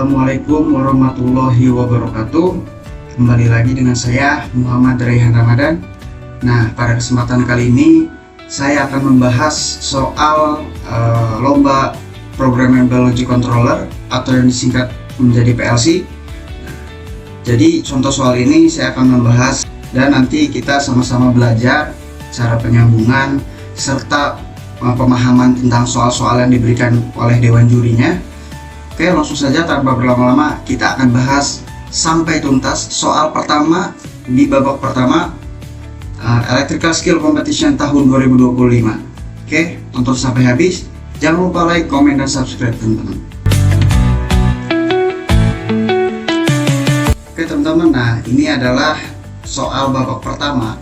Assalamualaikum warahmatullahi wabarakatuh. Kembali lagi dengan saya Muhammad Raihan Ramadan. Nah, pada kesempatan kali ini saya akan membahas soal lomba Programmable Logic Controller atau yang disingkat menjadi PLC. Jadi contoh soal ini saya akan membahas dan nanti kita sama-sama belajar cara penyambungan serta pemahaman tentang soal-soal yang diberikan oleh dewan jurinya. Oke, langsung saja tanpa berlama-lama kita akan bahas sampai tuntas soal pertama di babak pertama Electrical Skill Competition tahun 2025. Oke, tonton sampai habis. Jangan lupa like, komen, dan subscribe teman-teman. Oke teman-teman, nah ini adalah soal babak pertama.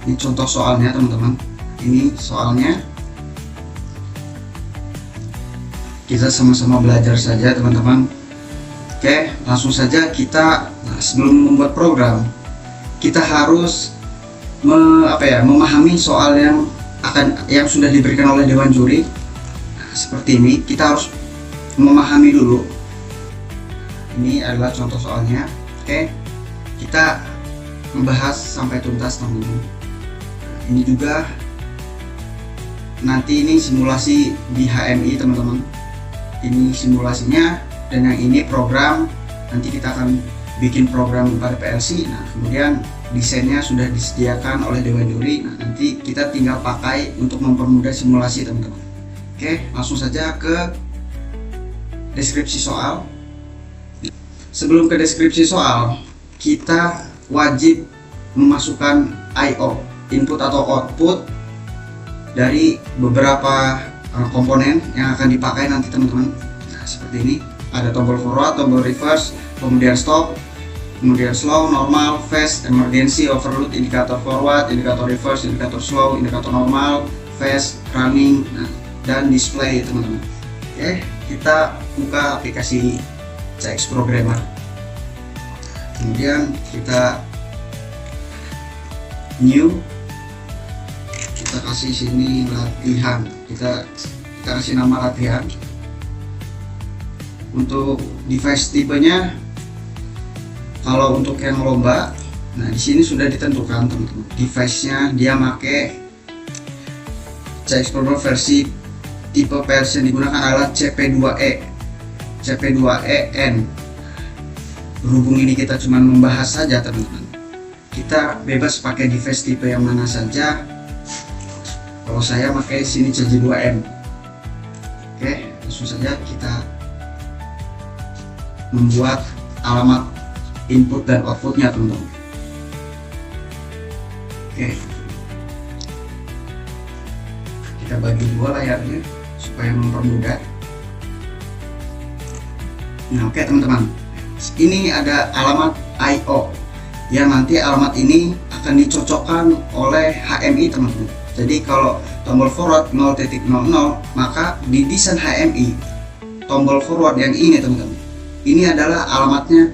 Ini contoh soalnya teman-teman. Ini soalnya. Kita sama-sama belajar saja teman-teman. Oke, langsung saja kita sebelum membuat program kita harus memahami soal yang sudah diberikan oleh dewan juri. Nah, seperti ini kita harus memahami dulu. Ini adalah contoh soalnya. Oke, kita membahas sampai tuntas teman-teman. Ini juga nanti ini simulasi di HMI teman-teman. Ini simulasinya, dan yang ini program. Nanti kita akan bikin program pada PLC. Nah, kemudian desainnya sudah disediakan oleh dewan juri. Nah, nanti kita tinggal pakai untuk mempermudah simulasi teman-teman. Oke, langsung saja ke deskripsi soal. Sebelum ke deskripsi soal, kita wajib memasukkan I/O, input atau output dari beberapa komponen yang akan dipakai nanti teman-teman. Nah, seperti ini ada tombol forward, tombol reverse, kemudian stop, kemudian slow, normal, fast, emergency, overload, indikator forward, indikator reverse, indikator slow, indikator normal, fast, running, dan display teman-teman. Oke, kita buka aplikasi CX Programmer. Kemudian kita new, kita kasih sini latihan, kita kasih nama latihan. Untuk device tipenya, kalau untuk yang lomba, nah di sini sudah ditentukan teman-teman. Device-nya dia pakai CX Programmer versi tipe PLC yang digunakan adalah CP2E, CP2EN. Berhubung ini kita cuma membahas saja teman-teman, kita bebas pakai device tipe yang mana saja. Kalau saya pakai sini CJ2M. Oke, langsung saja kita membuat alamat input dan outputnya teman-teman. Oke, kita bagi dua layarnya supaya mempermudah. Nah, oke teman-teman, ini ada alamat I/O yang nanti alamat ini akan dicocokkan oleh HMI teman-teman. Jadi kalau tombol forward 0.00, maka di desain HMI tombol forward yang ini teman-teman, ini adalah alamatnya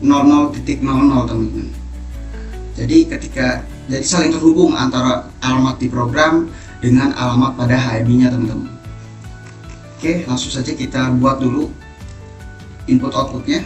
00.00 teman-teman. Jadi jadi saling terhubung antara alamat di program dengan alamat pada HMI-nya teman-teman. Oke, langsung saja kita buat dulu input outputnya.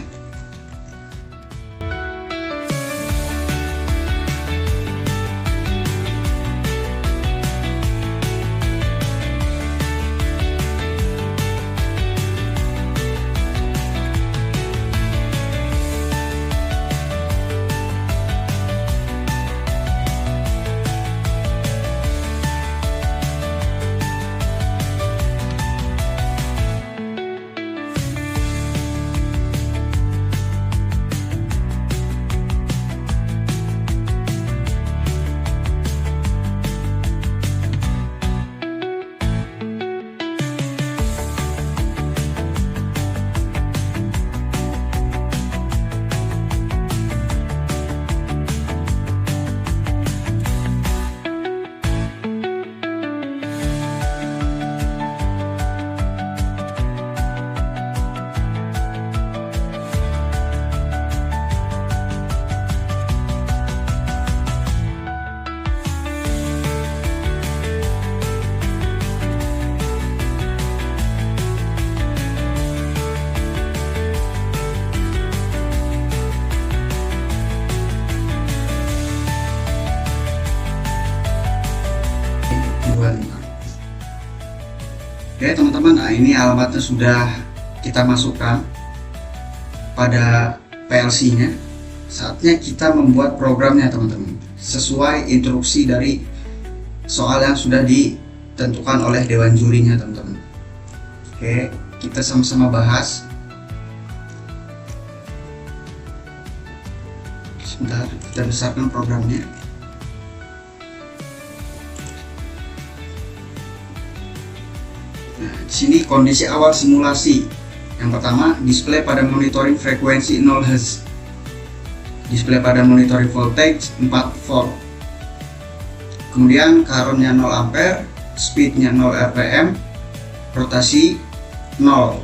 25. Oke teman-teman, nah ini alamatnya sudah kita masukkan pada PLC nya. Saatnya kita membuat programnya teman-teman, sesuai instruksi dari soal yang sudah ditentukan oleh dewan jurinya teman-teman. Oke, kita sama-sama bahas. Sebentar, kita besarkan programnya. Nah, di sini kondisi awal simulasi. Yang pertama, display pada monitoring frekuensi 0 Hz. Display pada monitoring voltage 4 volt. Kemudian current-nya 0 ampere, speed-nya 0 rpm, rotasi 0.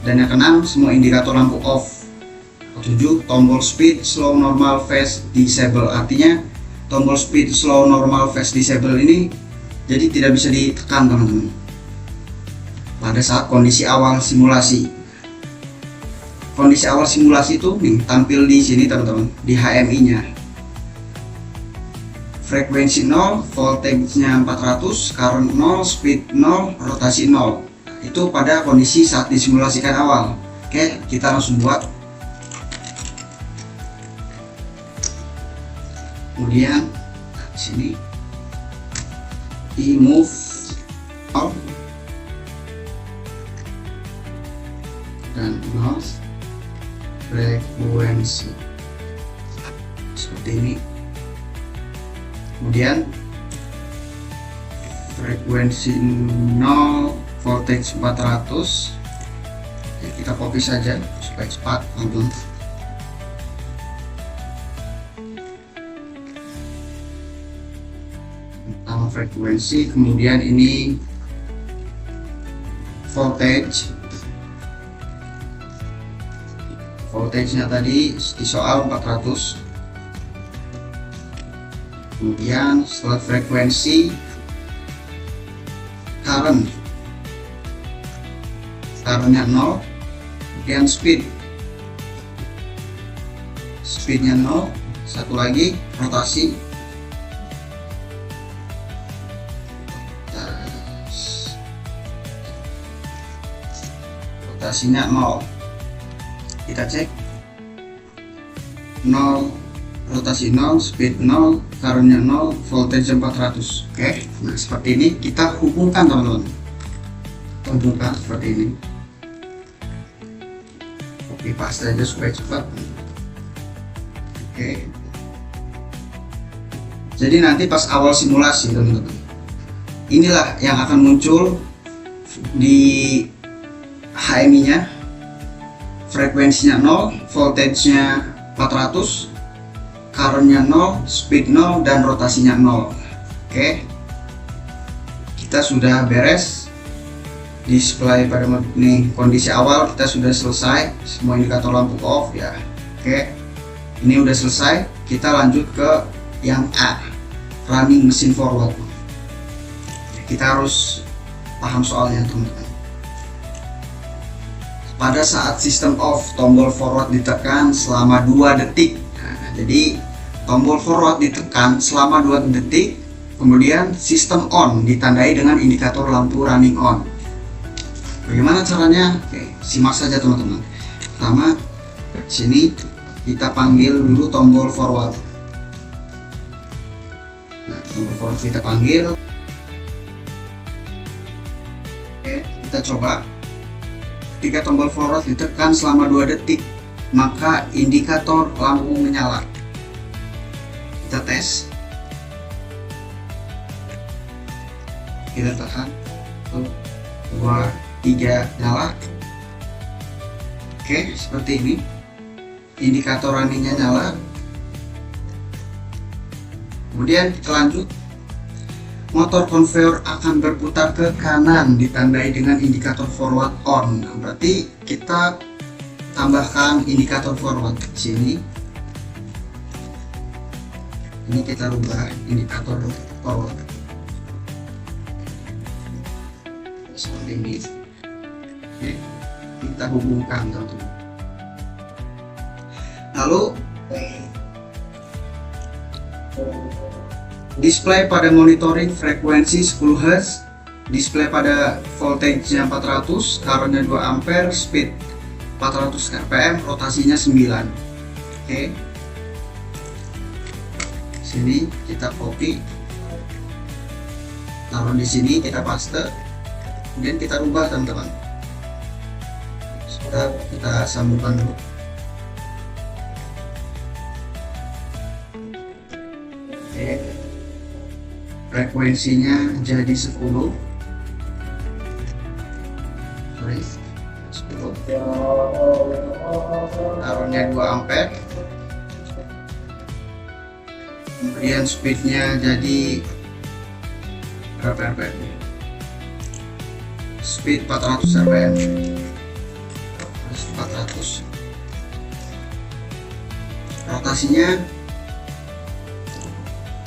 Dan yang keenam, semua indikator lampu off. 7, tombol speed slow normal phase disable. Artinya tombol speed slow normal phase disable ini jadi tidak bisa ditekan teman-teman pada saat kondisi awal simulasi. Kondisi awal simulasi itu nih tampil di sini teman-teman, di HMI nya. Frekuensi 0, voltage-nya 400, current 0, speed 0, rotasi 0. Itu pada kondisi saat disimulasikan awal. Oke, kita langsung buat. Kemudian di sini di move out dan mouse frekuensi seperti ini. Kemudian frekuensi 0, voltage 400. Ya, kita copy saja supaya cepat langsung. Frekuensi, kemudian ini voltage-nya tadi di soal 400. Kemudian setelah frekuensi, current-nya 0, kemudian speed-nya 0, satu lagi rotasi, rotasinya 0. Kita cek 0, rotasi 0, speed 0, current-nya 0, voltage 400. Oke, nah seperti ini kita hubungkan teman-teman. Hubungkan seperti ini. Oke, paste aja supaya cepat. Oke. Jadi nanti pas awal simulasi teman-teman, inilah yang akan muncul di HMI-nya. Frekuensinya 0, voltage-nya 400, current-nya 0, speed 0, dan rotasinya 0. Oke, kita sudah beres display pada nih kondisi awal. Kita sudah selesai semua indikator lampu off ya. Oke, ini udah selesai. Kita lanjut ke yang A, running mesin forward. Kita harus paham soalnya teman-teman. Pada saat sistem off, tombol forward ditekan selama 2 detik. Nah, jadi tombol forward ditekan selama 2 detik, kemudian sistem on ditandai dengan indikator lampu running on. Bagaimana caranya? Oke, simak saja teman-teman. Pertama, sini kita panggil dulu tombol forward. Nah, tombol forward kita panggil. Oke, kita coba. Ketika tombol forward ditekan selama 2 detik, maka indikator lampu menyala. Kita tes. Kita tahan. 1, 2, 3, nyala. Oke, seperti ini. Indikator runningnya nyala. Kemudian kita lanjut. Motor konveyor akan berputar ke kanan ditandai dengan indikator forward on. Nah, berarti kita tambahkan indikator forward di sini. Ini kita rubah indikator forward seperti ini. Oke, kita hubungkan teman-teman. Lalu Display pada monitoring frekuensi 10 Hz, display pada voltage 400, current 2 ampere, speed 400 rpm, rotasinya 9. Oke. Sini kita copy, taruh di sini, kita paste, kemudian kita rubah teman-teman. Sudah, kita sambungkan dulu. Oke. Frekuensinya jadi 10. Sorry, 10. Taruhnya 2 ampere. Kemudian speednya jadi berapa rpm? Speed 400 rpm. 400. Rotasinya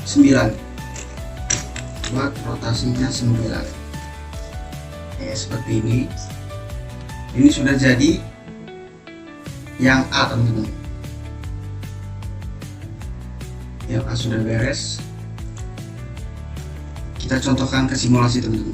9. Buat rotasinya 9. Ya, seperti ini. Ini sudah jadi yang A, teman-teman. Ya, pas sudah beres, kita contohkan ke simulasi, teman-teman.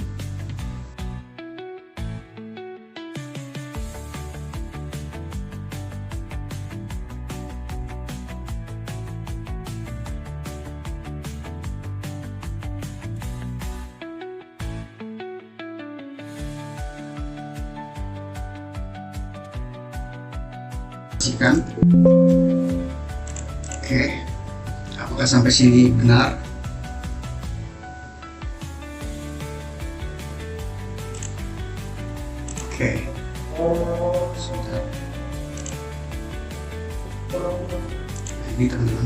Oke, apakah sampai sini benar? Oke, sebentar. Nah, ini teman-teman.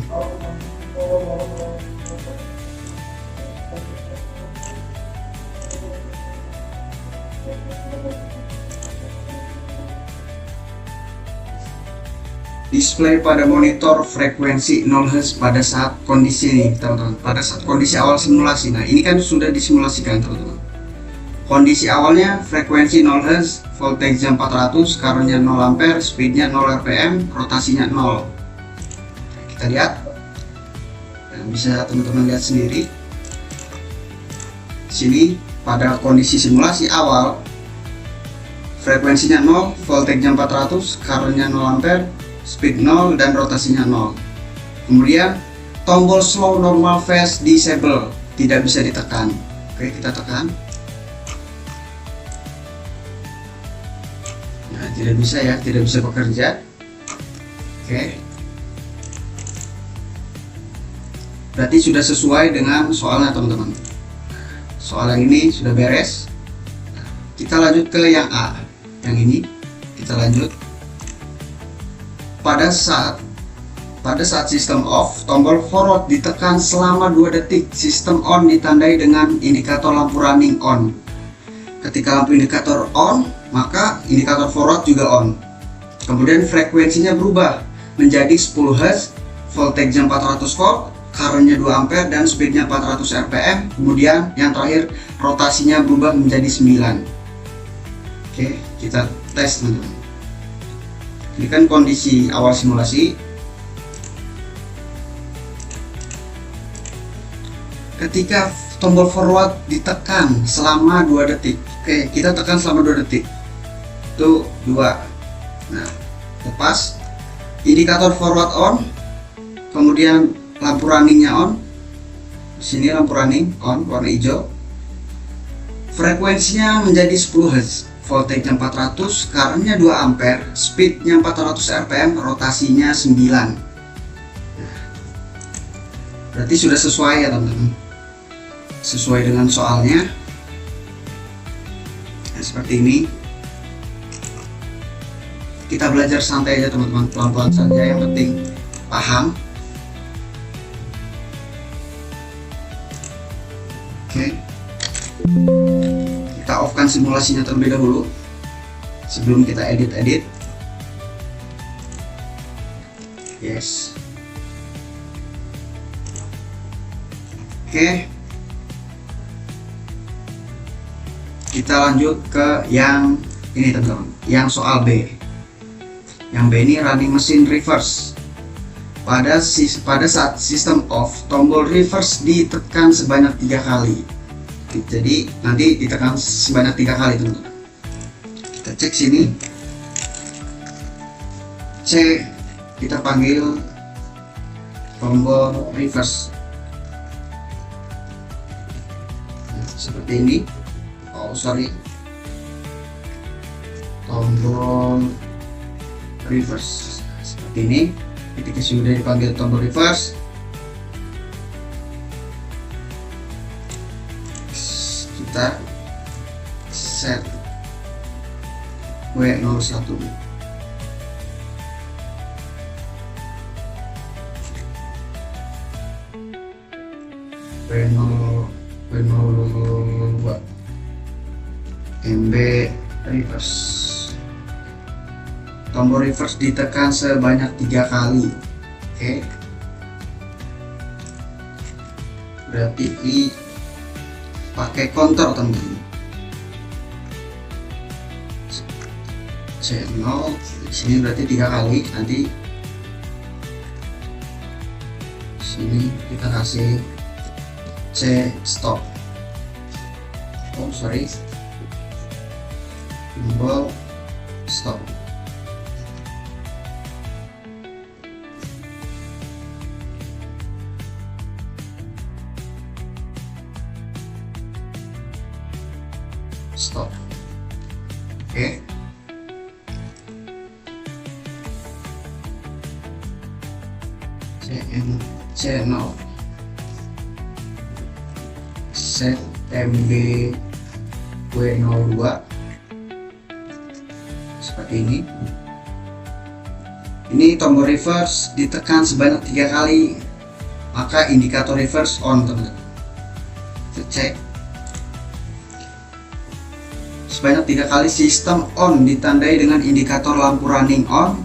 Display pada monitor frekuensi 0 Hz pada saat kondisi ini, teman-teman. Pada saat kondisi awal simulasi. Nah, ini kan sudah disimulasikan, teman-teman. Kondisi awalnya frekuensi 0 Hz, voltage 400, current-nya 0 ampere, speednya 0 rpm, rotasinya 0. Kita lihat. Dan bisa teman-teman lihat sendiri. Sini pada kondisi simulasi awal frekuensinya 0, voltage 400, current-nya 0 ampere, speed 0 dan rotasinya 0. Kemudian tombol slow normal phase disable, tidak bisa ditekan. Oke, kita tekan. Nah, tidak bisa ya, tidak bisa bekerja. Oke. Berarti sudah sesuai dengan soalnya, teman-teman. Soal yang ini sudah beres. Kita lanjut ke yang A. Yang ini kita lanjut. Pada saat sistem off, tombol forward ditekan selama 2 detik. Sistem on ditandai dengan indikator lampu running on. Ketika lampu indikator on, maka indikator forward juga on. Kemudian frekuensinya berubah menjadi 10 Hz, voltage 400 volt, current-nya 2 ampere dan speednya 400 rpm. Kemudian yang terakhir rotasinya berubah menjadi 9. Oke, kita tes, teman-teman. Ini kan kondisi awal simulasi. Ketika tombol forward ditekan selama 2 detik. Oke, kita tekan selama 2 detik. Itu 2. Nah, lepas. Indikator forward on. Kemudian lampu runningnya on. Di sini lampu running on, warna hijau. Frekuensinya menjadi 10 Hz. Voltage 400, current-nya 2 ampere, speed-nya 400 rpm, rotasinya 9. Berarti sudah sesuai ya, teman-teman. Sesuai dengan soalnya. Nah, seperti ini. Kita belajar santai aja, teman-teman, pelan-pelan saja, yang penting paham. Oke. Kita off-kan simulasinya terlebih dahulu sebelum kita edit. Yes. Oke. Kita lanjut ke yang ini, teman-teman. Yang soal B. Yang B ini running mesin reverse. pada saat sistem off, tombol reverse ditekan sebanyak 3 kali. Jadi nanti ditekan sebanyak 3 kali, teman-teman. Kita cek sini. C, kita panggil tombol reverse. Seperti ini. Tombol reverse seperti ini. Ketika sudah dipanggil tombol reverse, kita set W01. W02 MB reverse. Tombol reverse ditekan sebanyak 3 kali. Oke. Berarti ini pakai counter, teman-teman. C0 di sini berarti 3 kali. Nanti sini kita kasih C stop. Tombol stop. Stop. Oke. C0 set MB W02 seperti ini. Ini tombol reverse ditekan sebanyak 3 kali, maka indikator reverse on, teman-teman. Kita cek sebanyak 3 kali sistem on ditandai dengan indikator lampu running on.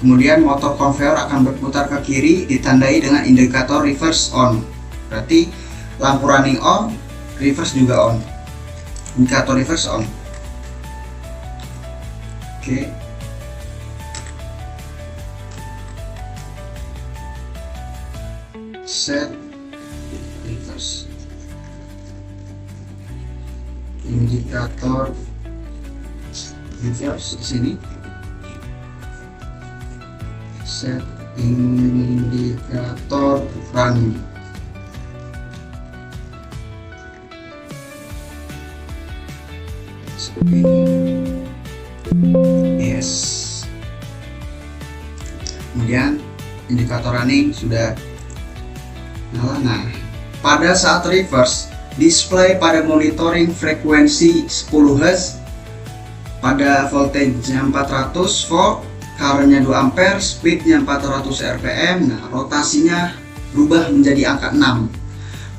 Kemudian motor konveyor akan berputar ke kiri ditandai dengan indikator reverse on. Berarti lampu running on, reverse juga on. Indikator reverse on. Oke. Set reverse. Indikator reverse di sini. Set indikator running. Seperti ini. Yes. Kemudian indikator running sudah nyala. Nah, pada saat reverse, display pada monitoring frekuensi 10 Hz pada voltage-nya 400 volt, current-nya 2 ampere, speed-nya 400 rpm. Nah, rotasinya berubah menjadi angka 6.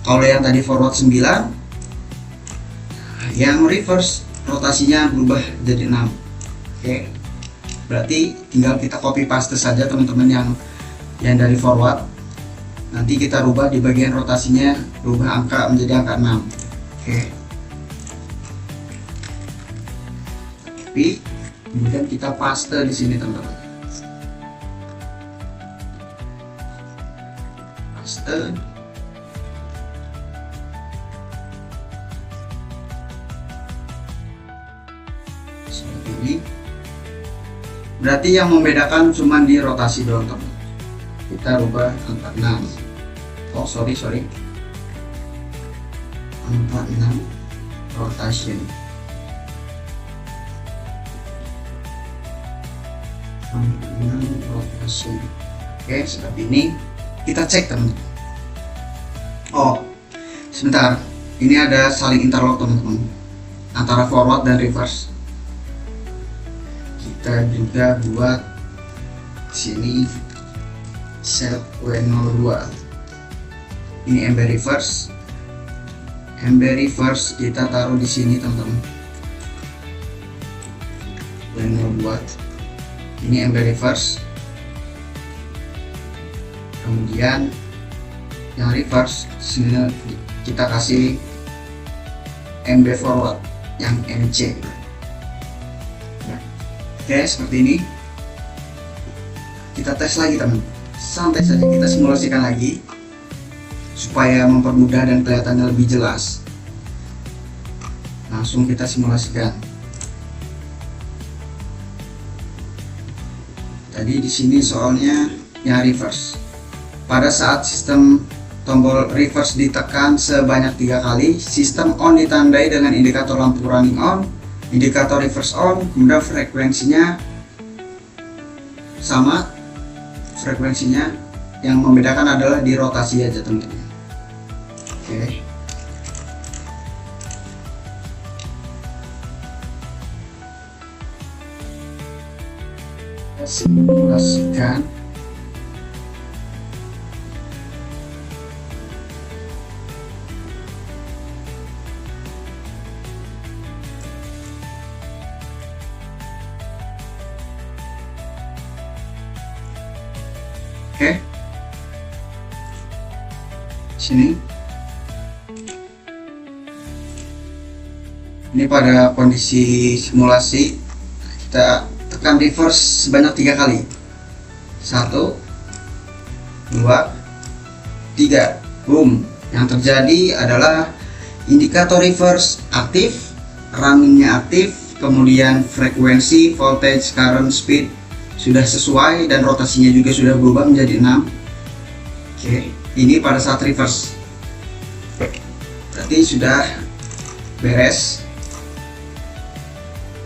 Kalau yang tadi forward 9, yang reverse rotasinya berubah jadi 6. Oke. Berarti tinggal kita copy paste saja, teman-teman, yang dari forward. Nanti kita rubah di bagian rotasinya, rubah angka menjadi angka 6. Oke. Tapi kemudian kita paste di sini, teman-teman. Paste. Seperti ini. Berarti yang membedakan cuma di rotasi doang, teman. Kita rubah angka 6. Angka 6 rotation. Oke, seperti ini. Kita cek, teman-teman. Oh, sebentar. Ini ada saling interlock, teman-teman, antara forward dan reverse. Kita juga buat sini set W02. Ini MB reverse. MB reverse kita taruh di sini, teman-teman. W02. Ini MB reverse. Kemudian yang reverse sini kita kasih MB forward yang MC. Oke, seperti ini. Kita tes lagi, teman. santai saja, kita simulasikan lagi supaya mempermudah dan kelihatannya lebih jelas. Langsung kita simulasikan. Tadi di sini soalnya yang reverse. Pada saat sistem tombol reverse ditekan sebanyak 3 kali, sistem on ditandai dengan indikator lampu running on, indikator reverse on, kemudian frekuensinya sama. Frekuensinya yang membedakan adalah di rotasi aja teman-teman. Oke. Simulasikan. Oke. Sini. Ini pada kondisi simulasi kita tekan reverse sebanyak 3 kali. 1 2 3, boom. Yang terjadi adalah indikator reverse aktif, runningnya aktif, kemudian frekuensi, voltage, current, speed sudah sesuai, dan rotasinya juga sudah berubah menjadi 6. Oke, ini pada saat reverse berarti sudah beres.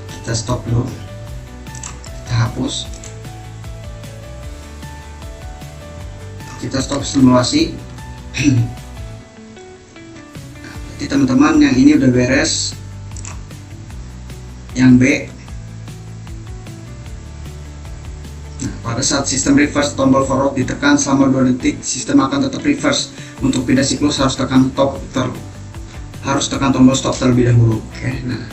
Kita stop dulu, kita hapus, kita stop simulasi. Jadi teman-teman, yang ini udah beres. Yang B, nah, pada saat sistem reverse tombol forward ditekan selama 2 detik, sistem akan tetap reverse. Untuk pindah siklus harus tekan tombol stop terlebih dahulu. Oke, nah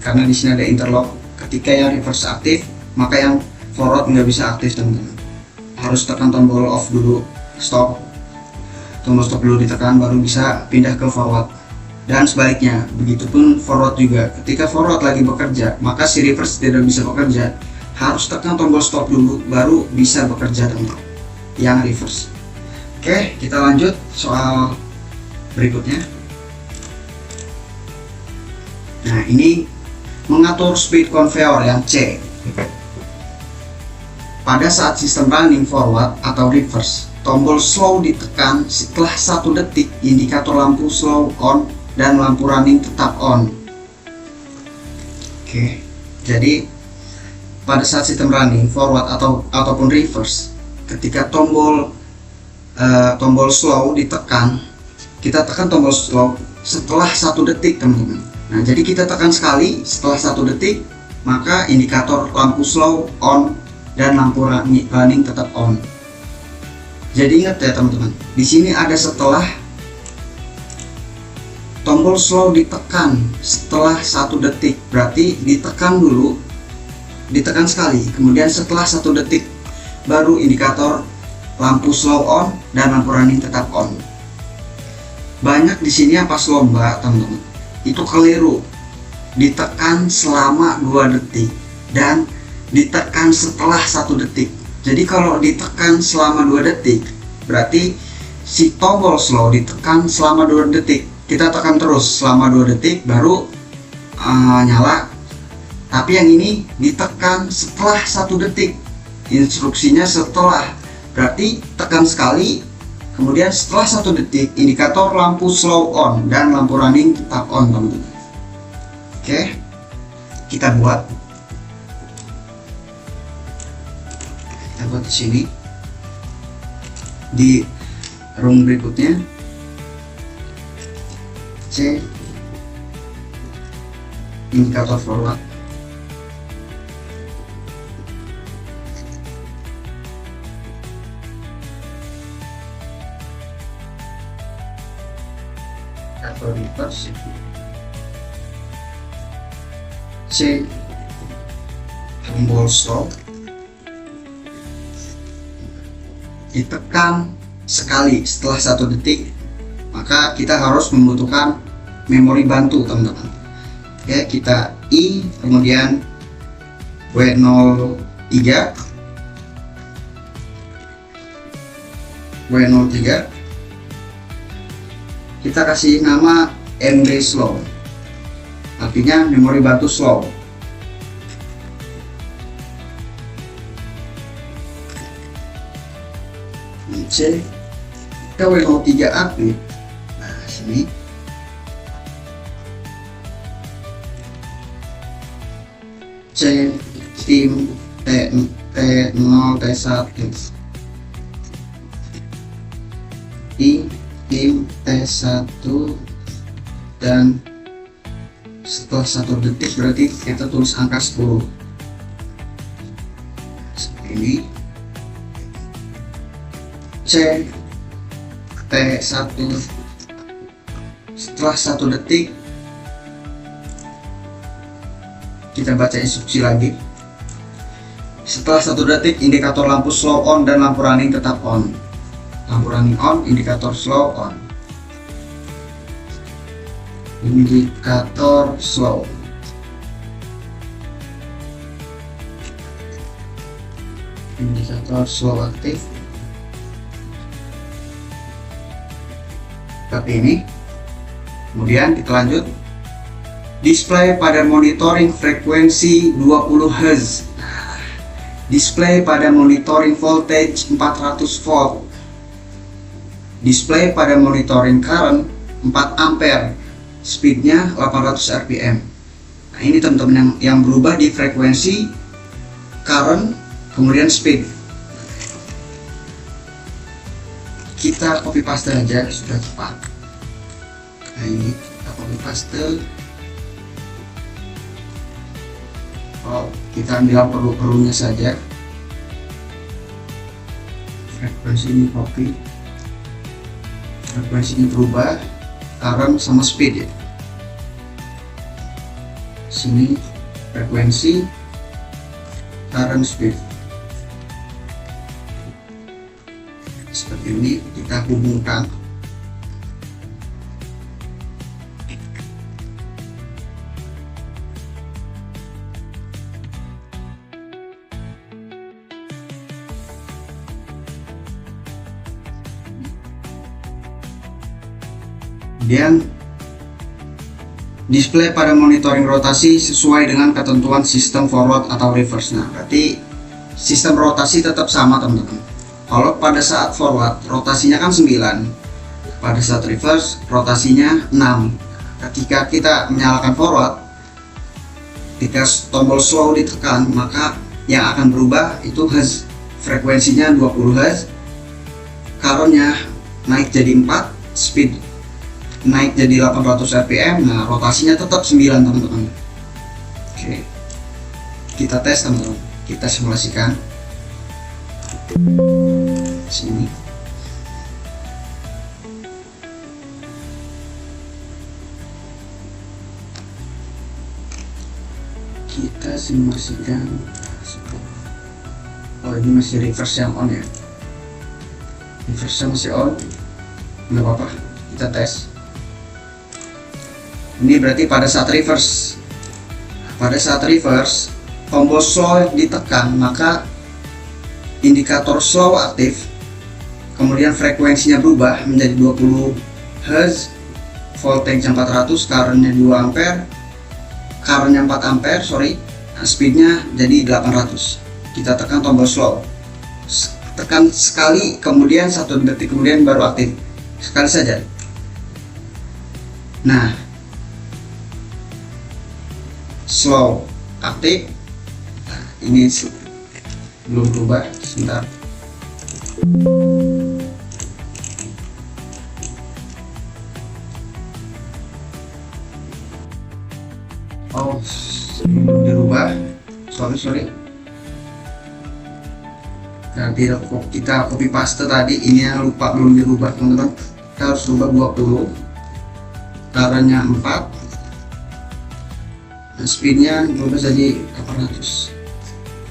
karena di sini ada interlock, ketika yang reverse aktif maka yang forward nggak bisa aktif teman-teman. Harus tekan tombol off dulu, stop, tombol stop dulu ditekan baru bisa pindah ke forward, dan sebaliknya begitupun forward juga. Ketika forward lagi bekerja maka si reverse tidak bisa bekerja, harus tekan tombol stop dulu baru bisa bekerja teman-teman yang reverse. Oke, kita lanjut soal berikutnya. Nah, ini mengatur speed conveyor yang C. Pada saat sistem running forward atau reverse, tombol slow ditekan setelah 1 detik, indikator lampu slow on dan lampu running tetap on. Oke, jadi pada saat sistem running forward ataupun reverse, ketika tombol slow ditekan, kita tekan tombol slow setelah 1 detik teman-teman. Nah, jadi kita tekan sekali setelah 1 detik, maka indikator lampu slow on dan lampu running tetap on. Jadi ingat ya teman-teman, di sini ada setelah. Tombol slow ditekan setelah 1 detik, berarti ditekan dulu, ditekan sekali, kemudian setelah 1 detik baru indikator lampu slow on dan lampu running tetap on. Banyak di sini yang pas lomba teman-teman itu keliru, ditekan selama 2 detik dan ditekan setelah 1 detik. Jadi kalau ditekan selama 2 detik berarti si tombol slow ditekan selama 2 detik, kita tekan terus selama 2 detik baru nyala. Tapi yang ini ditekan setelah 1 detik, instruksinya setelah, berarti tekan sekali, kemudian setelah 1 detik indikator lampu slow on dan lampu running tetap on teman-teman. Oke, kita buat di sini di room berikutnya. C, indikator forward. Atau reverse. C, tombol stop ditekan sekali setelah 1 detik, maka kita harus membutuhkan memori bantu teman-teman. Oke, kita I kemudian W03 W03 kita kasih nama MB slow, artinya memori bantu slow. C kita W03 aktif. Nah sini C tim T0 T1 I tim T1 dan setelah 1 detik berarti kita tulis angka 10 seperti ini. C T1 setelah 1 detik kita baca instruksi lagi. Setelah 1 detik indikator lampu slow on dan lampu running tetap on. Lampu running on, indikator slow on. Indikator slow. Indikator slow aktif. Seperti ini. Kemudian kita lanjut. Display pada monitoring frekuensi 20 Hz. Display pada monitoring voltage 400 volt. Display pada monitoring current 4 ampere. Speednya 800 rpm. Nah ini teman-teman yang berubah di frekuensi, current, kemudian speed. Kita copy paste aja sudah tepat. Nah ini kita copy paste. Oh, kita ambil perlu-perlunya saja. Frekuensi ini copy. Frekuensi ini berubah, current sama speed ya. Sini frekuensi, current, speed. Seperti ini kita hubungkan. Kemudian display pada monitoring rotasi sesuai dengan ketentuan sistem forward atau reverse. Nah berarti sistem rotasi tetap sama teman-teman. Kalau pada saat forward rotasinya kan 9, pada saat reverse rotasinya 6. Ketika kita menyalakan forward, ketika tombol slow ditekan, maka yang akan berubah itu Hz, frekuensinya 20 Hz, currentnya naik jadi 4, speed naik jadi 800 rpm. Nah rotasinya tetap 9 teman-teman. Oke, kita tes teman-teman, kita simulasikan sini. Kita simulasikan. Oh ini masih reverse yang on ya, reverse masih on, nggak apa-apa, kita tes. Ini berarti pada saat reverse, tombol slow ditekan, maka indikator slow aktif, kemudian frekuensinya berubah menjadi 20 Hz, voltage 400, currentnya 2 ampere, currentnya 4 ampere, nah, speednya jadi 800. Kita tekan tombol slow, tekan sekali, kemudian 1 detik kemudian baru aktif, sekali saja. Nah slow aktif. Nah, ini belum berubah, sebentar. Oh belum dirubah, sorry. Nanti kita copy paste tadi, ini yang lupa belum dirubah teman-teman. Kita harus rubah 20, currentnya 4, dan speednya berubah jadi 800.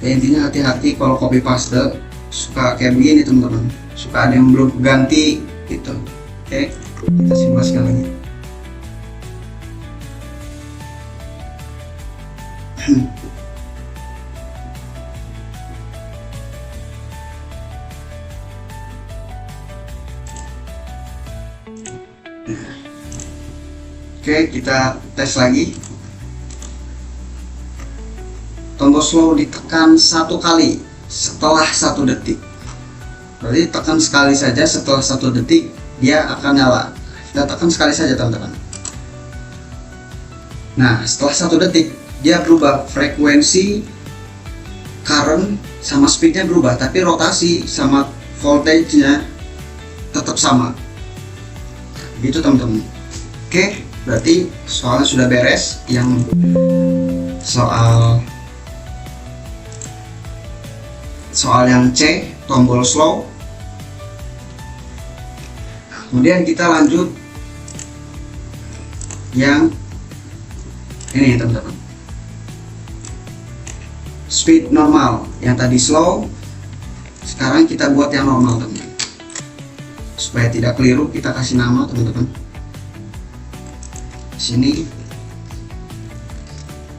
Ya, intinya hati-hati kalau copy paste, suka kayak begini teman-teman, suka ada yang belum ganti gitu. Oke, kita simulasikan lagi. Oke, kita tes lagi. Tombol slow ditekan 1 kali setelah 1 detik. Berarti tekan sekali saja, setelah 1 detik dia akan nyala. Kita tekan sekali saja teman-teman. Nah, setelah 1 detik dia berubah, frekuensi, current sama speednya berubah, tapi rotasi sama voltage-nya tetap sama. Gitu teman-teman. Oke, berarti soalnya sudah beres. Yang soal yang C, tombol slow. Kemudian kita lanjut yang ini teman-teman, speed normal. Yang tadi slow, sekarang kita buat yang normal teman-teman. Supaya tidak keliru, kita kasih nama teman-teman. Sini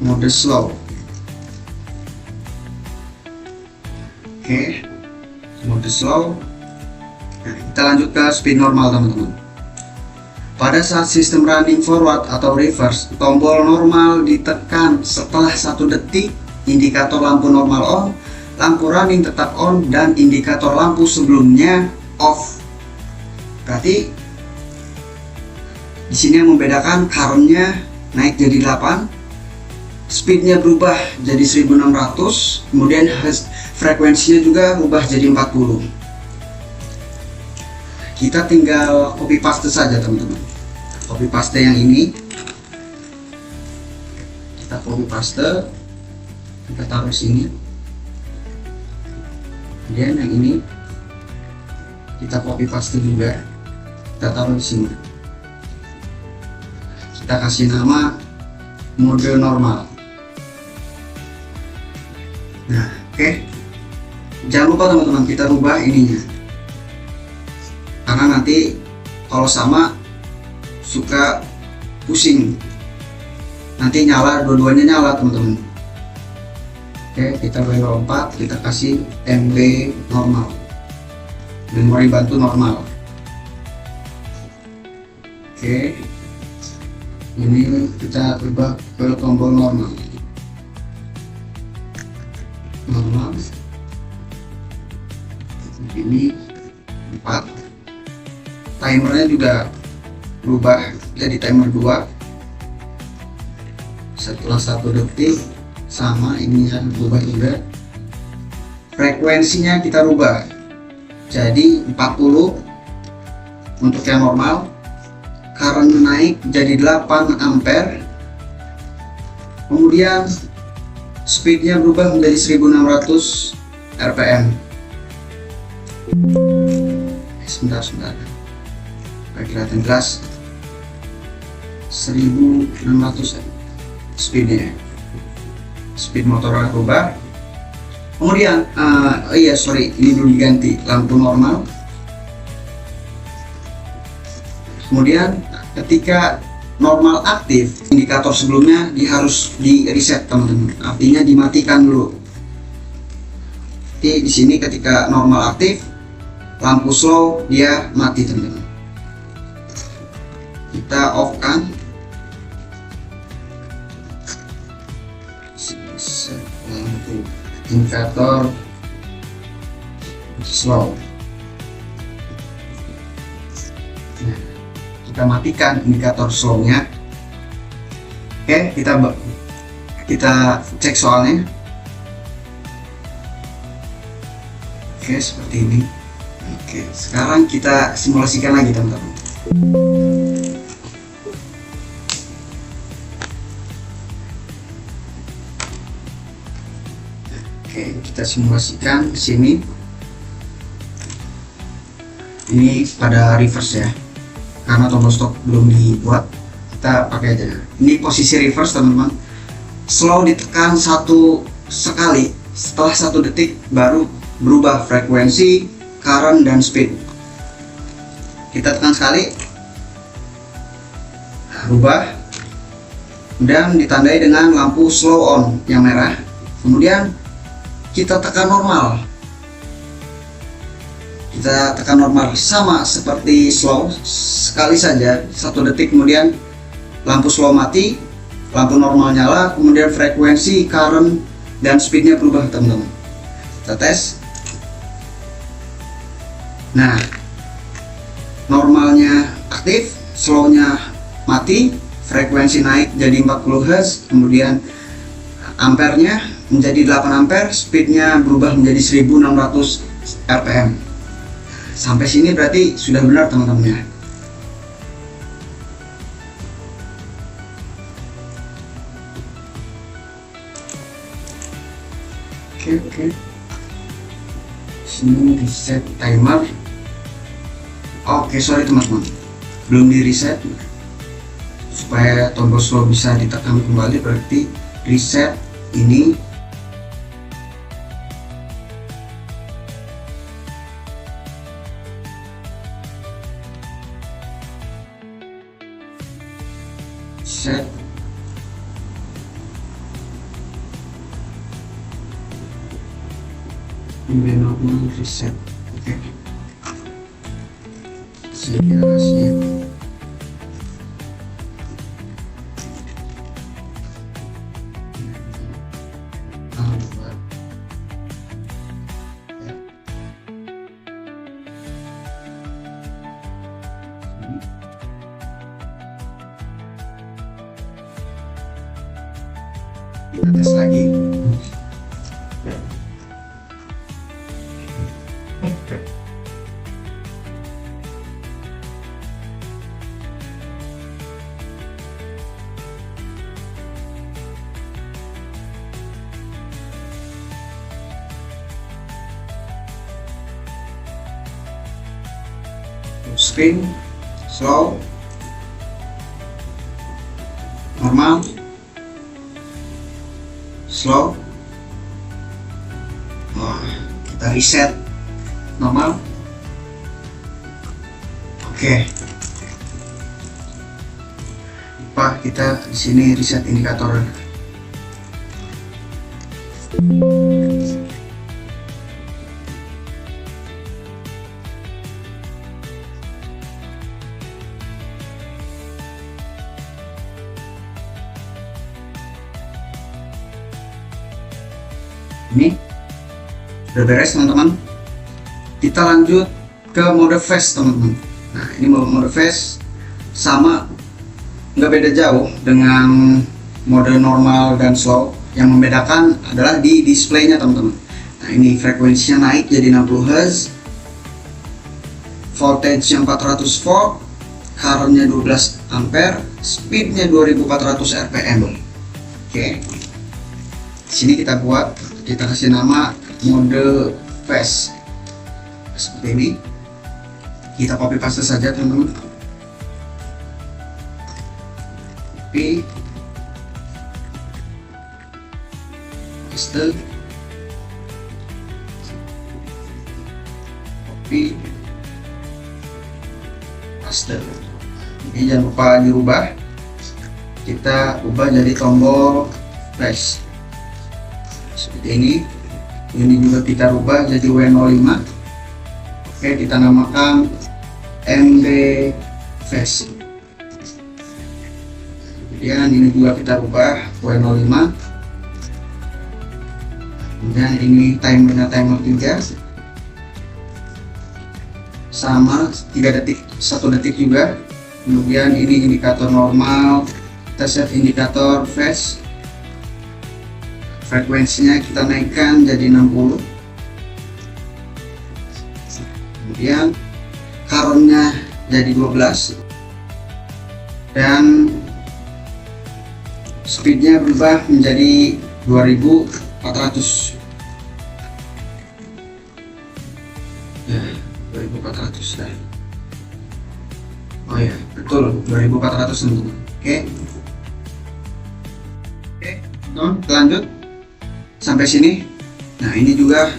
mode slow. Oke, mode slow. Nah, kita lanjut ke speed normal teman-teman. Pada saat sistem running forward atau reverse, tombol normal ditekan setelah 1 detik, indikator lampu normal on, lampu running tetap on, dan indikator lampu sebelumnya off. Berarti di sini yang membedakan, currentnya naik jadi 8, speednya berubah jadi 1600, kemudian frekuensinya juga berubah jadi 40. Kita tinggal copy paste saja teman-teman. Copy paste yang ini, kita copy paste, kita taruh sini. Kemudian yang ini kita copy paste juga, kita taruh di sini. Kita kasih nama mode normal. Nah, oke. Jangan lupa teman-teman, kita rubah ininya, karena nanti kalau sama suka pusing, nanti nyala, dua-duanya nyala teman-teman. Oke, kita value 4, kita kasih MB normal, memori bantu normal. Oke, ini kita ubah ke tombol normal. Ini 4. Timernya juga berubah jadi timer 2 setelah 1 detik, sama ininya berubah juga. Frekuensinya kita rubah jadi 40 untuk yang normal, current naik jadi 8 ampere, kemudian speednya berubah menjadi 1600 rpm. Sebentar biar kelihatan jelas. 1600 speednya, speed motornya berubah. Kemudian ini belum diganti, lampu normal. Kemudian ketika normal aktif, indikator sebelumnya harus di reset teman-teman, artinya dimatikan dulu. Jadi di sini ketika normal aktif, lampu slow dia mati teman-teman. Kita off kan, lampu indikator slow. Nah, kita matikan indikator slownya. Oke, kita cek soalnya. Oke, seperti ini. Oke, sekarang kita simulasikan lagi teman-teman. Oke, kita simulasikan di sini. Ini pada reverse ya, karena tombol stop belum dibuat, kita pakai aja. Ini posisi reverse teman-teman. Slow ditekan sekali, setelah 1 detik baru berubah frekuensi, current, dan speed. Kita tekan sekali, berubah, dan ditandai dengan lampu slow on yang merah. Kemudian kita tekan normal. Kita tekan normal sama seperti slow, sekali saja 1 detik, kemudian lampu slow mati, lampu normal nyala, kemudian frekuensi, current, dan speednya berubah teman-teman. Kita tes. Nah, normalnya aktif, slownya mati, frekuensi naik jadi 40 Hz, kemudian ampernya menjadi 8 ampere, speednya berubah menjadi 1600 rpm. Sampai sini berarti sudah benar teman-teman ya. Oke. Sini reset timer. Oke, sorry teman-teman, belum di reset. Supaya tombol slow bisa ditekan kembali, berarti reset ini. Set. Ini normal reset. Oke. Saya kasih kita tes lagi. Screen, slow, normal, slow. Kita reset normal. Oke. Lupa kita di sini reset indikator. Ini udah beres teman-teman. Kita lanjut ke mode fast teman-teman. Nah, ini mode fast sama, nggak beda jauh dengan mode normal dan slow. Yang membedakan adalah di displaynya teman-teman. Nah, ini frekuensinya naik jadi 60 Hz, voltage yang 400 volt, currentnya 12 ampere, speednya 2400 rpm. Oke. Sini kita kasih nama mode fast seperti ini. Kita copy paste saja teman-teman. Copy paste, copy paste. Ini jangan lupa dirubah. Kita ubah jadi tombol flash seperti ini juga kita rubah jadi W05. Oke, kita namakan MB Fast. Kemudian ini juga kita rubah W05. Kemudian ini timernya timer 3 sama 3 detik, 1 detik juga. Kemudian ini indikator normal, kita set indikator fast. Frekuensinya kita naikkan jadi 60. Kemudian currentnya jadi 12 dan speednya berubah menjadi 2400 ya, 2400 ya. Oh ya, betul 2400 teman-teman. Oke, lanjut sampai sini. Nah, ini juga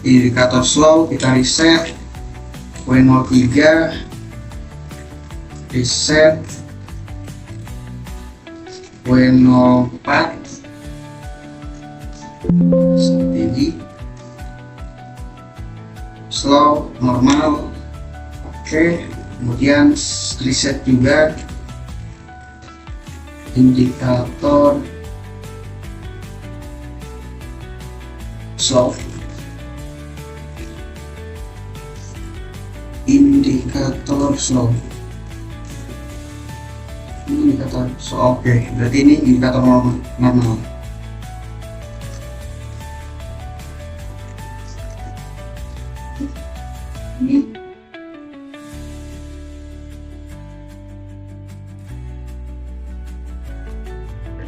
indikator slow, kita reset W03, reset W04 seperti ini, slow, normal. Oke, kemudian reset juga indikator slope, indikator slope, indikator slope. Oke, berarti ini indikator normal. Ini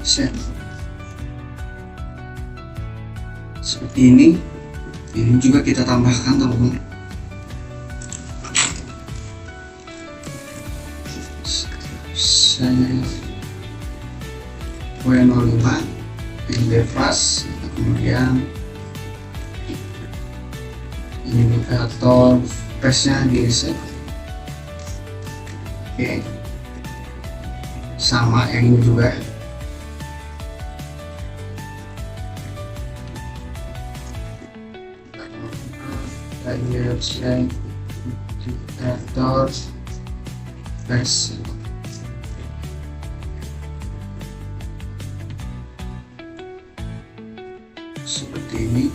set seperti ini juga kita tambahkan teman-teman. Saya W05 bebas, kemudian indikator phase-nya di reset. Oke, sama yang ini juga. Indikator phase seperti ini.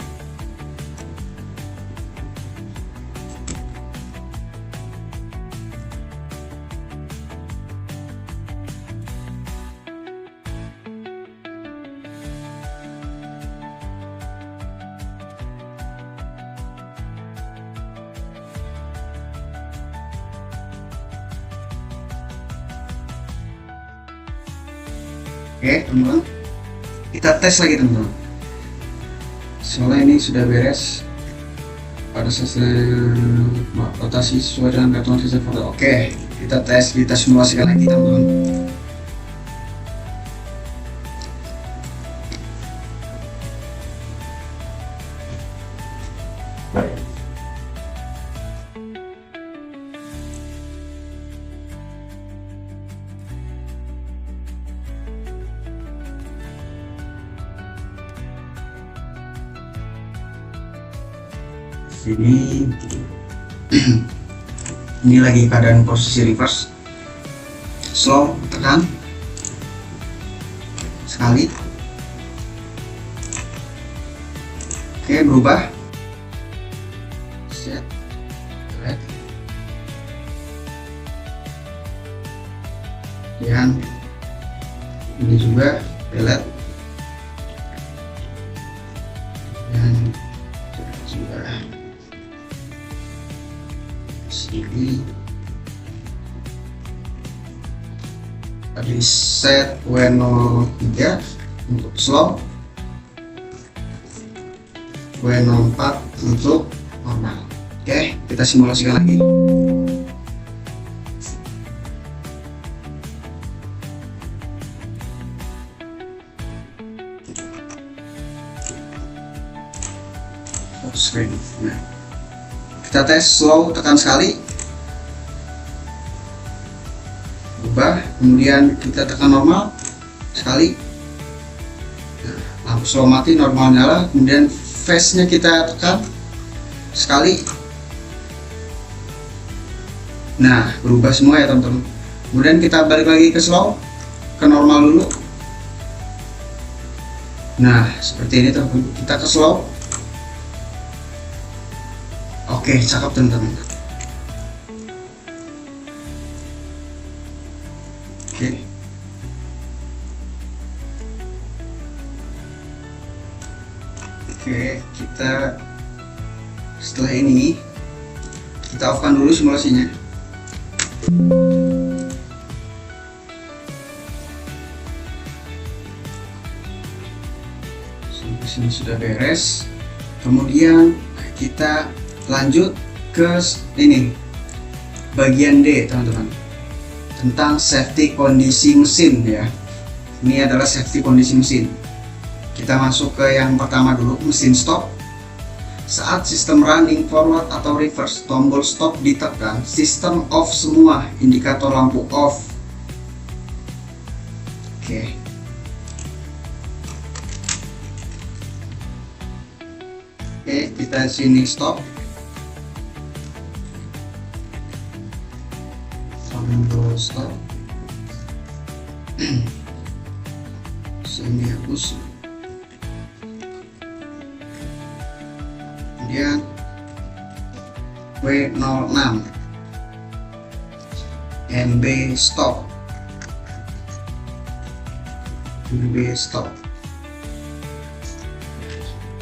Oke teman-teman, kita tes lagi teman-teman. Soalnya ini sudah beres pada rotasi sesuai dengan perhitungan sistem foto. Oke, kita tes, kita simulasikan lagi teman-teman. Ini lagi keadaan posisi reverse, slow, tekan sekali. Oke, berubah, set, red, dan ini juga pelet, dan juga sini tadi set W03 untuk slow, W04 untuk normal. Oke, kita simulasikan lagi. Screen. Nah, kita tes slow, tekan sekali, ubah, kemudian kita tekan normal sekali. Nah, lampu slow mati, normal nyala, kemudian phase-nya kita tekan sekali. Nah, berubah semua ya teman-teman. Kemudian kita balik lagi ke slow, ke normal dulu. Nah, seperti ini teman-teman. Kita ke slow. Oke, cakep teman-teman. Oke, kita setelah ini kita off-kan dulu simulasinya. Sampai sini sudah beres. Kemudian kita lanjut ke ini bagian D teman-teman, tentang safety kondisi mesin ya. Ini adalah safety kondisi mesin. Kita masuk ke yang pertama dulu, mesin stop. Saat sistem running forward atau reverse, tombol stop ditekan, sistem off semua, indikator lampu off. Oke. Oke, kita sini stop. Tombol stop. ini hapus. Kemudian W06 MB stop,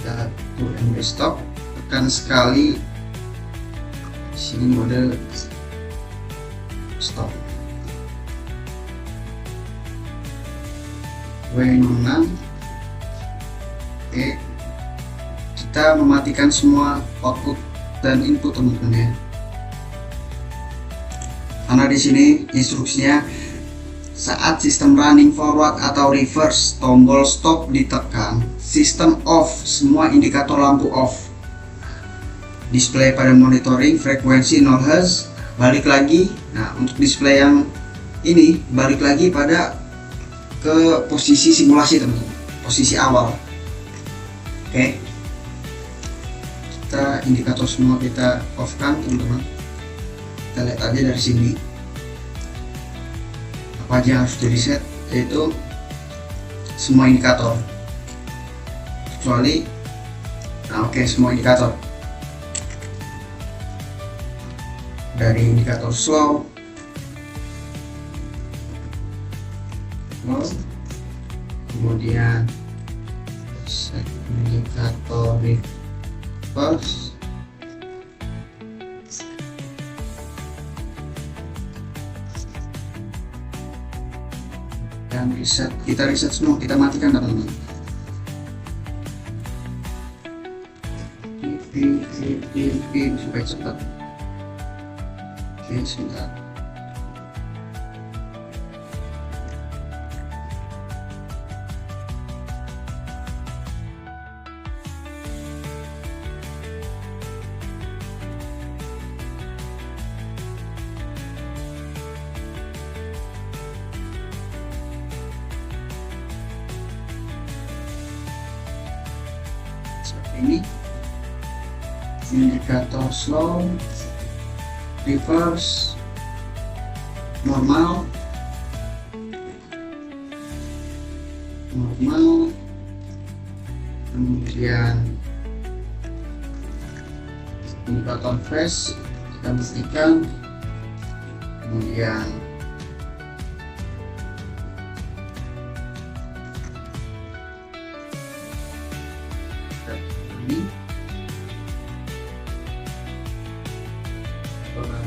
satu MB stop, tekan sekali sini mode stop. W06 kita mematikan semua output dan input teman-teman ya, karena di sini instruksinya saat sistem running forward atau reverse, tombol stop ditekan, sistem off, semua indikator lampu off, display pada monitoring frekuensi 0 Hz, balik lagi. Nah, untuk display yang ini balik lagi pada ke posisi simulasi teman-teman, posisi awal. Oke, kita indikator semua kita off kan teman-teman. Kita lihat aja dari sini apa aja harus di reset, yaitu semua indikator kecuali semua indikator, dari indikator slow, kemudian set indikator reverse, dan reset. Kita reset semua, kita matikan teman-teman. Supaya cepat. Oke, sebentar. Seperti ini, indikator slow, reverse, normal, kemudian indikator phase kita pastikan, kemudian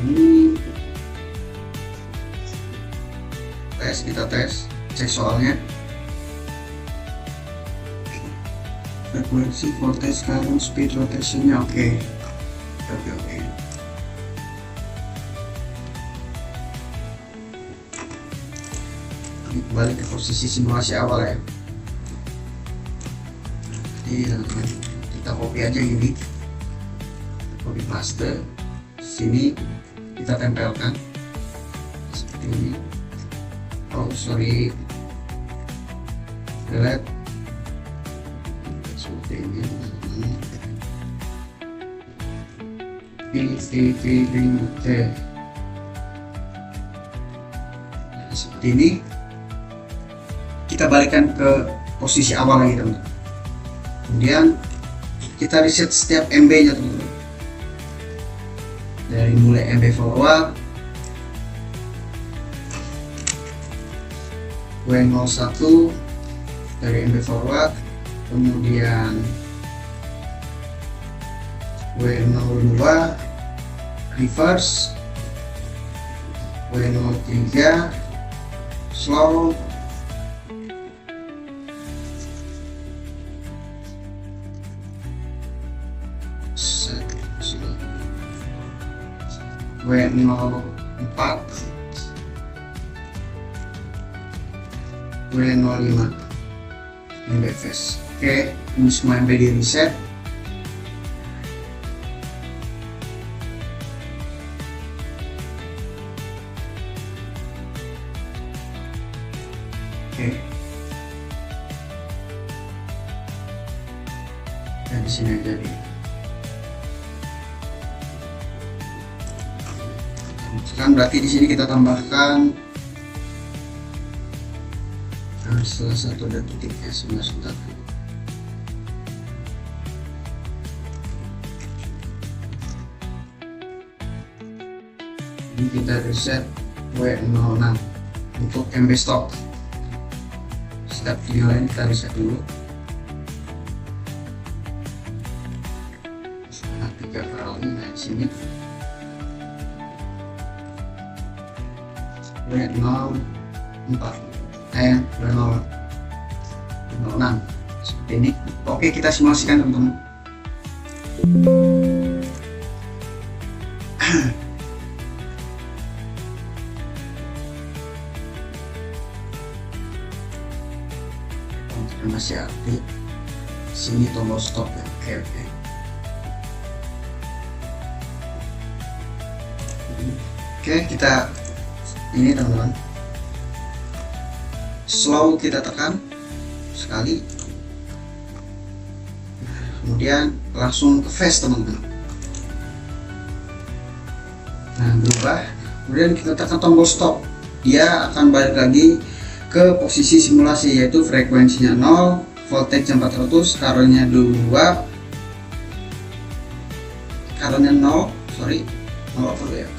ini kita tes, cek soalnya frekuensi, voltage, current, speed, rotationnya oke. Kembali ke posisi simulasi awal ya. Jadi kita copy aja ini, copy paste, sini kita tempelkan seperti ini. Delete seperti ini. Seperti ini. Kita balikan ke posisi awal lagi teman-teman. Kemudian kita reset setiap MB nya teman-teman, dari mulai MB forward, W01 dari MB forward, kemudian W02 reverse, W03 slow, W04 W05 MB phase. Oke, ini semua MB di reset. Oke, dan di sini aja nih. Sekarang berarti di sini kita tambahkan Salah satu detiknya sebentar. Ini kita reset W06 untuk MB stop. Setiap video lain kita reset dulu. Nah, 3 kali naik sini. W04 W06 seperti ini. Oke, kita simulasikan teman-teman. Masih aktif. Sini tombol stop ya. Oke, kita ini teman-teman, slow kita tekan sekali, kemudian langsung ke fast teman-teman. Nah, berubah, kemudian kita tekan tombol stop, dia akan balik lagi ke posisi simulasi, yaitu frekuensinya 0, voltage 400, currentnya 2, currentnya 0,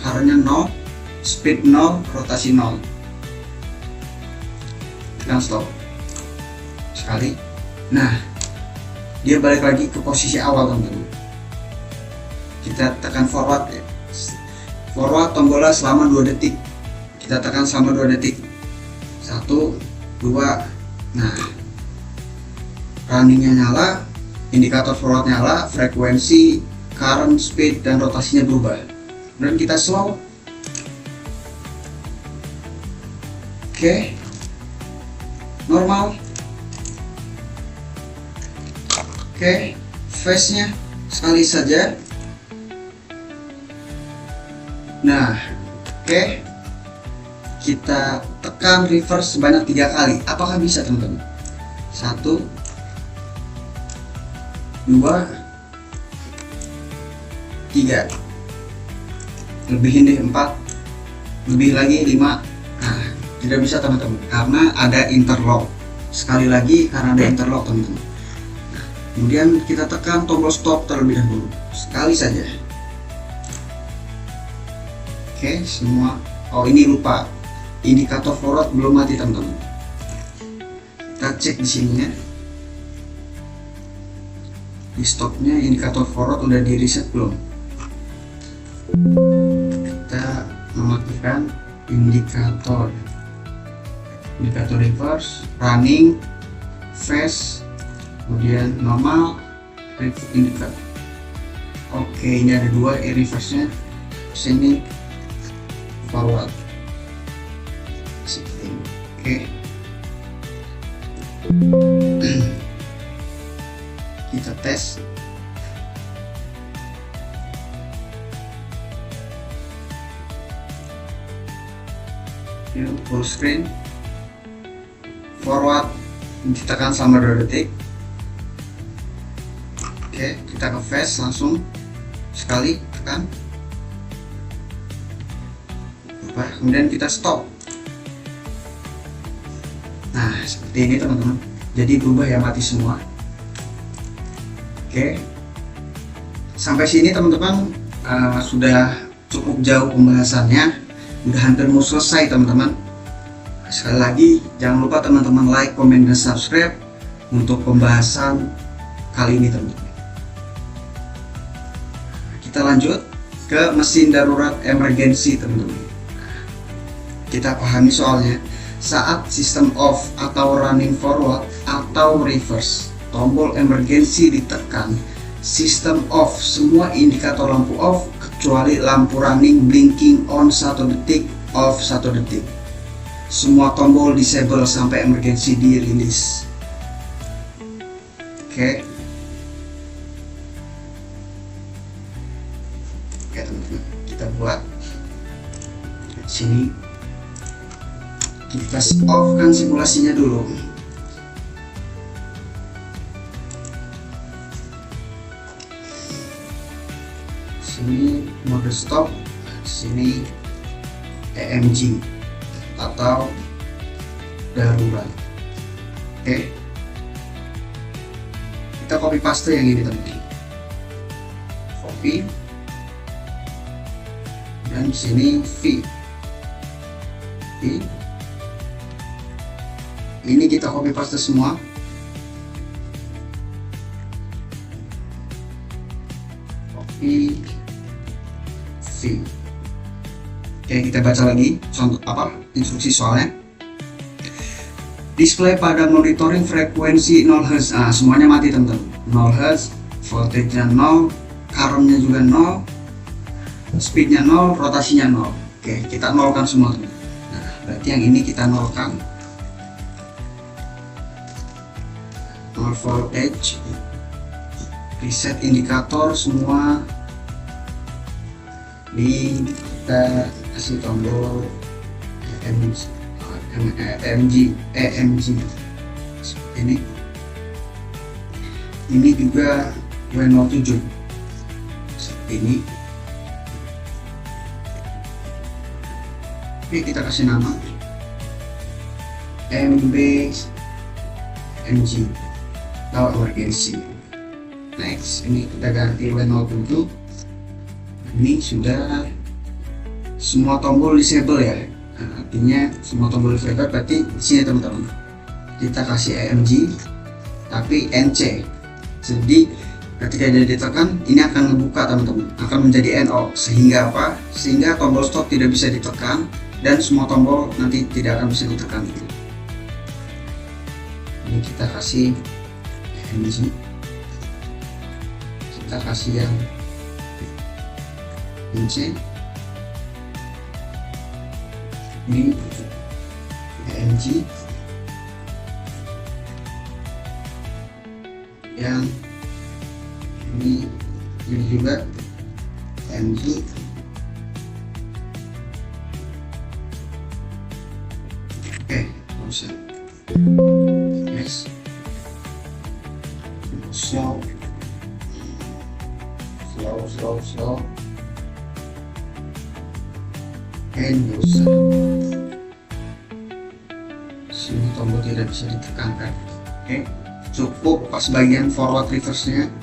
currentnya 0, speed 0, rotasi 0. Tekan stop sekali. Nah, dia balik lagi ke posisi awal teman-teman. Kita tekan forward ya. Forward tombolnya selama 2 detik. Kita tekan selama 2 detik. 1, 2. Nah, runningnya nyala, indikator forward nyala, frekuensi, current, speed, dan rotasinya berubah. Dan kita slow. Oke, normal. Oke, phase-nya sekali saja. Nah, oke, kita tekan reverse sebanyak 3 kali. Apakah bisa teman-teman? 1, 2, 3. Lebihin deh 4, lebih lagi 5. Nah, tidak bisa teman-teman karena ada interlock. Sekali lagi karena ada interlock teman-teman. Nah, kemudian kita tekan tombol stop terlebih dahulu sekali saja. Oke, semua. Oh, ini lupa, indikator forward belum mati teman-teman. Kita cek di sininya, di stopnya indikator forward udah di reset belum. Kita mematikan indikator reverse, running, phase, kemudian normal, indikator. Oke, ini ada 2 reverse nya, sini forward seperti ini. Oke, kita tes. Full screen, forward ditekan selama 2 detik. Oke, kita ke fast langsung sekali tekan, kemudian kita stop. Nah, seperti ini teman-teman, jadi berubah ya, mati semua. Oke, sampai sini teman-teman sudah cukup jauh pembahasannya, udah hampir mau selesai teman-teman. Sekali lagi jangan lupa teman-teman like, komen, dan subscribe untuk pembahasan kali ini teman-teman. Kita lanjut ke mesin darurat emergensi teman-teman. Kita pahami soalnya, saat sistem off atau running forward atau reverse, tombol emergensi ditekan, sistem off, semua indikator lampu off kecuali lampu running blinking on 1 detik, off 1 detik. Semua tombol disable sampai emergensi dirilis. Oke, teman-teman, kita buat sini. Kita off kan simulasinya dulu. Sini mode stop, sini EMG atau darurat. Oke, kita copy paste yang ini teman-teman, copy, dan di sini V. Ini kita copy paste semua. Copy V. Oke, kita baca lagi contoh instruksi soalnya. Display pada monitoring frekuensi 0 Hz. Semuanya mati teman-teman. 0 Hz, voltage-nya 0, current-nya juga 0, speed-nya 0, rotasinya 0. Oke, kita nolkan semua teman. Nah, berarti yang ini kita nolkan. 0 voltage. Reset indikator semua. Kita kasih tombol EMG seperti ini juga W07 seperti ini. Oke, kita kasih nama MG low emergency. Next, ini kita ganti W07. Ini sudah semua tombol disable ya. Artinya semua tombol disable, berarti di sini teman-teman kita kasih EMG tapi NC. Jadi ketika dia ditekan, ini akan membuka teman-teman, akan menjadi NO, sehingga apa? Sehingga tombol stop tidak bisa ditekan dan semua tombol nanti tidak akan bisa ditekan. Ini kita kasih EMG, kita kasih yang NC. Ini EMG yang ini juga EMG. Oke, bisa. Yes. Slow. And user. Sini tombol tidak bisa ditekankan. Oke, cukup pas bagian forward reverse-nya.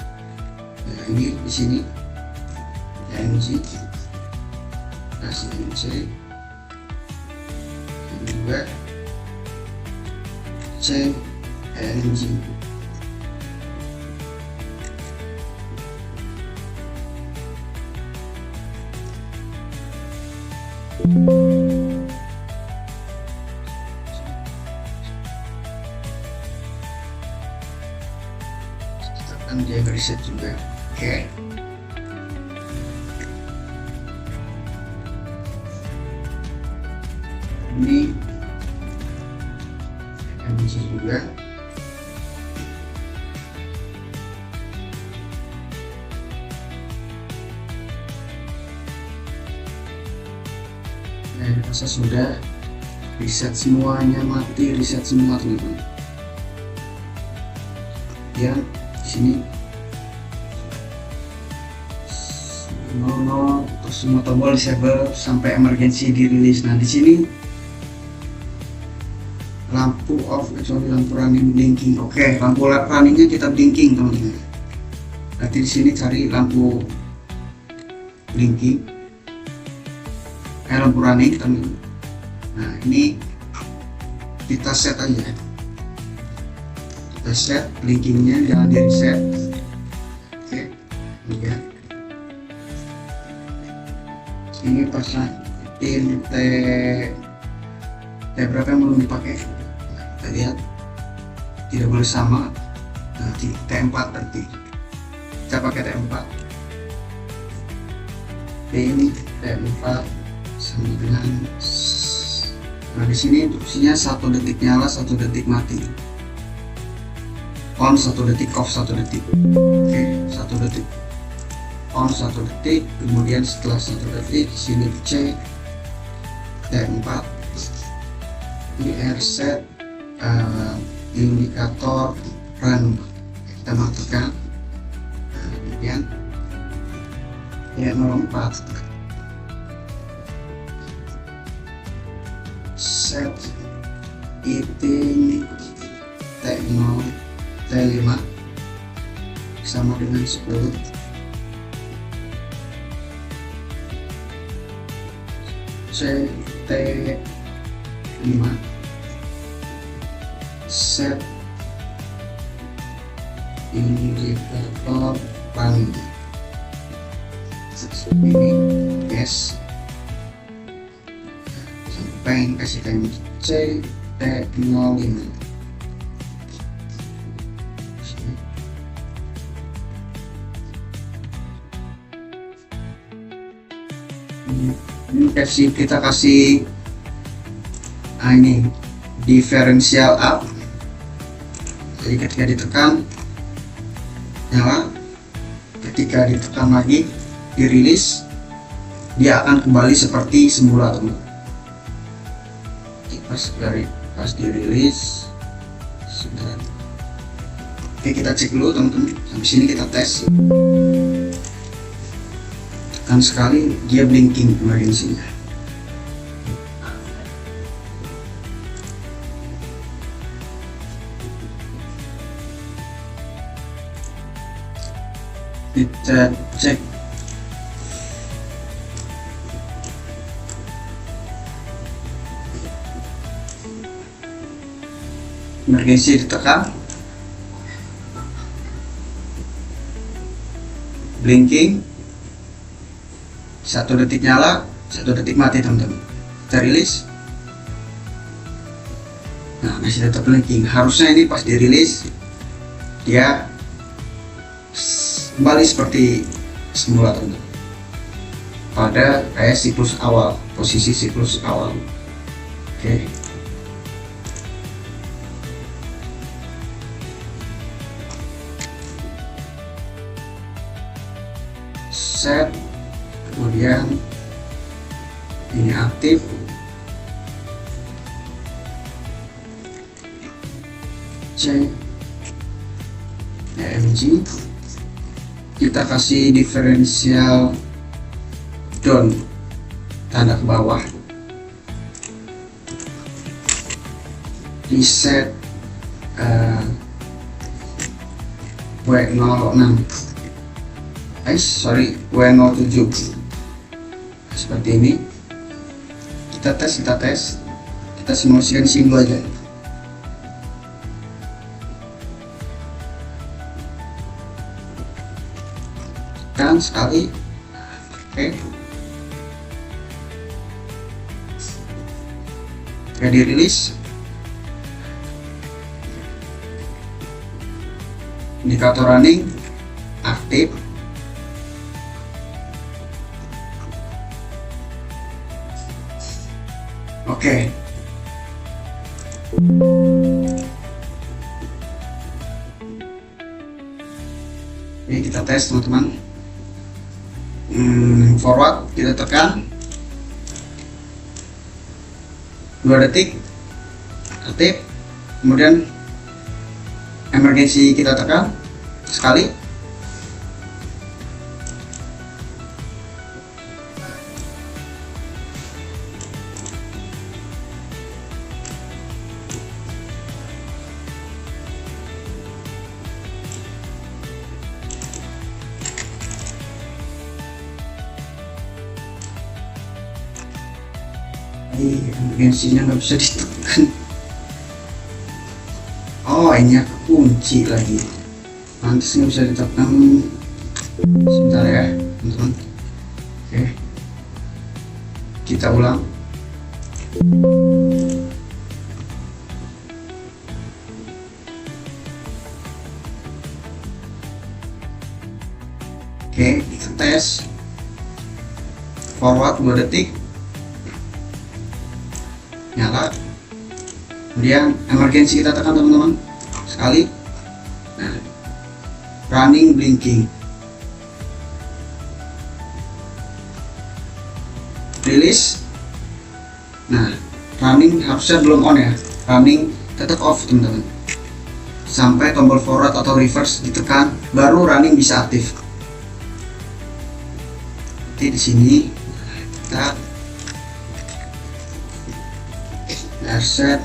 Nah, ini di sini EMG, kasih NC, ini juga C EMG. Kita akan dia reset juga. Oke. Ini EMG juga. Rasa sudah reset semuanya, mati, reset semua teman-teman. Ya, di sini 00 terus semua tombol disable sampai emergency dirilis. Nah, di sini lampu off kecuali lampu running blinking. Oke, lampu runningnya kita blinking teman-teman. Nanti di sini cari lampu blinking. Lampu running teman. Nah, ini kita set aja. Kita set blinkingnya, jangan di reset. Oke, ya. Ini pasangan T berapa yang belum dipakai? Kita lihat, tidak boleh sama. Nanti T4 nanti. Kita pakai T4. Ini T4. Nah, di sini instruksinya 1 detik nyala, 1 detik mati. On 1 detik, off 1 detik. Oke, 1 detik. On 1 detik, kemudian setelah 1 detik sini cek T4. Ini reset indikator run. Kita matikan. Nah, kemudian ya 04. Set eating T0 T5 sama dengan 10. CT5 set indikator running ini yes sampai kasihkan CT05. Ini kita kasih ini differential up, jadi ketika ditekan nyala, ketika ditekan lagi dirilis dia akan kembali seperti semula teman. Pas dirilis sudah. Oke, kita cek dulu teman-teman, sampai sini kita tes. Tekan sekali dia blinking emergency-nya. Kita cek emergency ditekan, blinking, 1 detik nyala, 1 detik mati teman-teman. Kita rilis, nah masih tetap blinking. Harusnya ini pas dirilis dia kembali seperti semula teman-teman, pada kayak siklus awal, posisi siklus awal. Oke. Set, kemudian ini aktif, C EMG, kita kasih differential down, tanda ke bawah, reset W06 W07 seperti ini. Kita tes, kita simulasikan di sini dulu aja. Tekan sekali, oke. Ketika dirilis, indikator running aktif. Oke. Ini kita tes teman-teman. Forward kita tekan 2 detik aktif, kemudian emergency kita tekan sekali, emergensinya nggak bisa ditekan. Oh, ini kunci lagi, pantas nggak bisa ditekan. Sebentar ya teman-teman. Oke, kita ulang. Oke, kita tes forward 2 detik nyala, kemudian emergency kita tekan teman-teman sekali. Nah, running blinking, rilis. Nah, running harusnya belum on ya, running tetap off teman-teman, sampai tombol forward atau reverse ditekan baru running bisa aktif. Jadi di sini kita set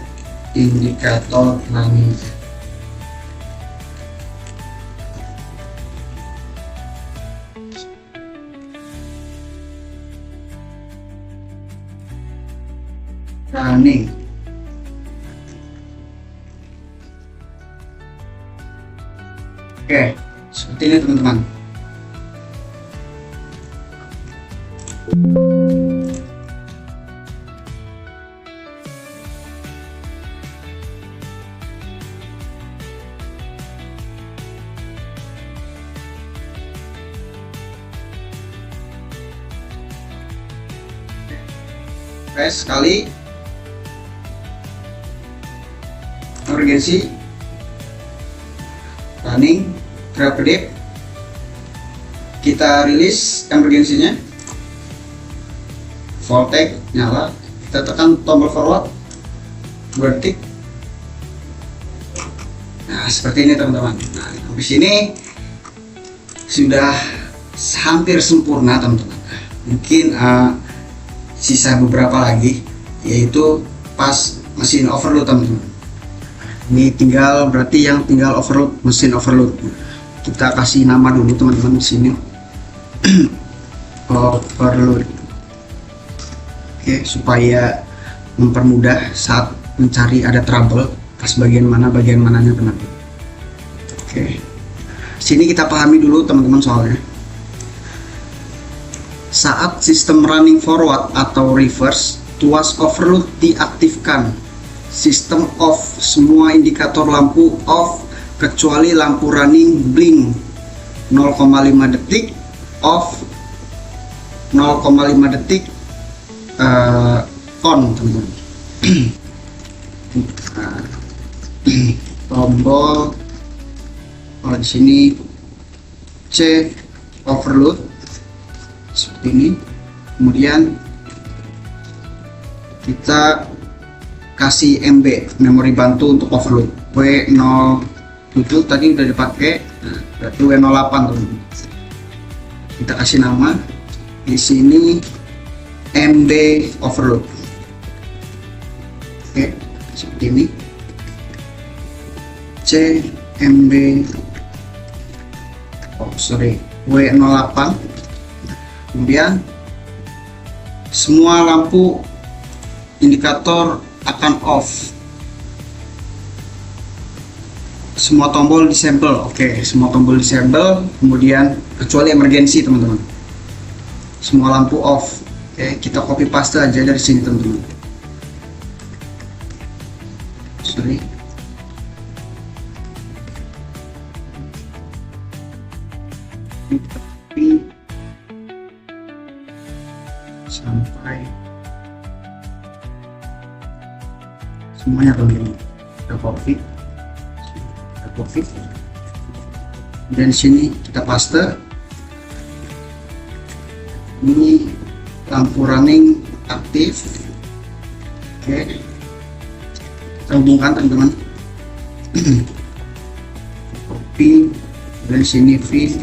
indikator running running. Oke, seperti ini teman-teman. Press sekali, emergency, running, grab kedip, kita rilis emergensinya, voltage nyala, kita tekan tombol forward, berdetik. Nah seperti ini teman-teman. Nah habis ini sudah hampir sempurna teman-teman. Mungkin sisa beberapa lagi, yaitu pas mesin overload teman-teman. Ini tinggal berarti yang tinggal overload, mesin overload. Kita kasih nama dulu teman-teman di sini. Overload. Oke, supaya mempermudah saat mencari ada trouble pas bagian mananya teman-teman. Oke. Sini kita pahami dulu teman-teman soalnya. Saat sistem running forward atau reverse, tuas overload diaktifkan. Sistem off, semua indikator lampu off kecuali lampu running blink 0,5 detik off, 0,5 detik on teman-teman. Tombol di sini C overload seperti ini, kemudian kita kasih MB memori bantu untuk overload W07 tadi udah dipakai, berarti W08 teman-teman. Kita kasih nama di sini MB overload. Oke, seperti ini C MB W08. Kemudian semua lampu indikator akan off, semua tombol disable. Oke, semua tombol disable, kemudian kecuali emergency teman-teman, semua lampu off. Oke, kita copy paste aja dari sini teman-teman. Sorry, sampai semuanya begini. Kita copy, dan sini kita paste. Ini lampu running aktif. Oke, kita hubungkan teman-teman. Copy, dan sini V.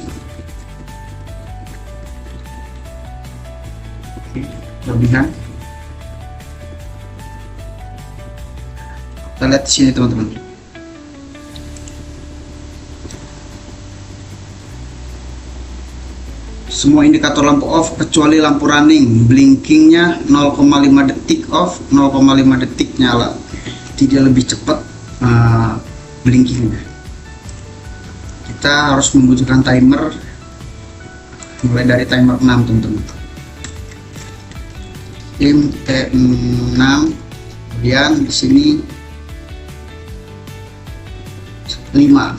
Kelebihan kita lihat di sini teman-teman. Semua indikator lampu off kecuali lampu running, blinkingnya 0,5 detik off, 0,5 detik nyala. Jadi dia lebih cepat blinkingnya. Kita harus membutuhkan timer, mulai dari timer 6 teman-teman. Tim T6, kemudian di sini 5.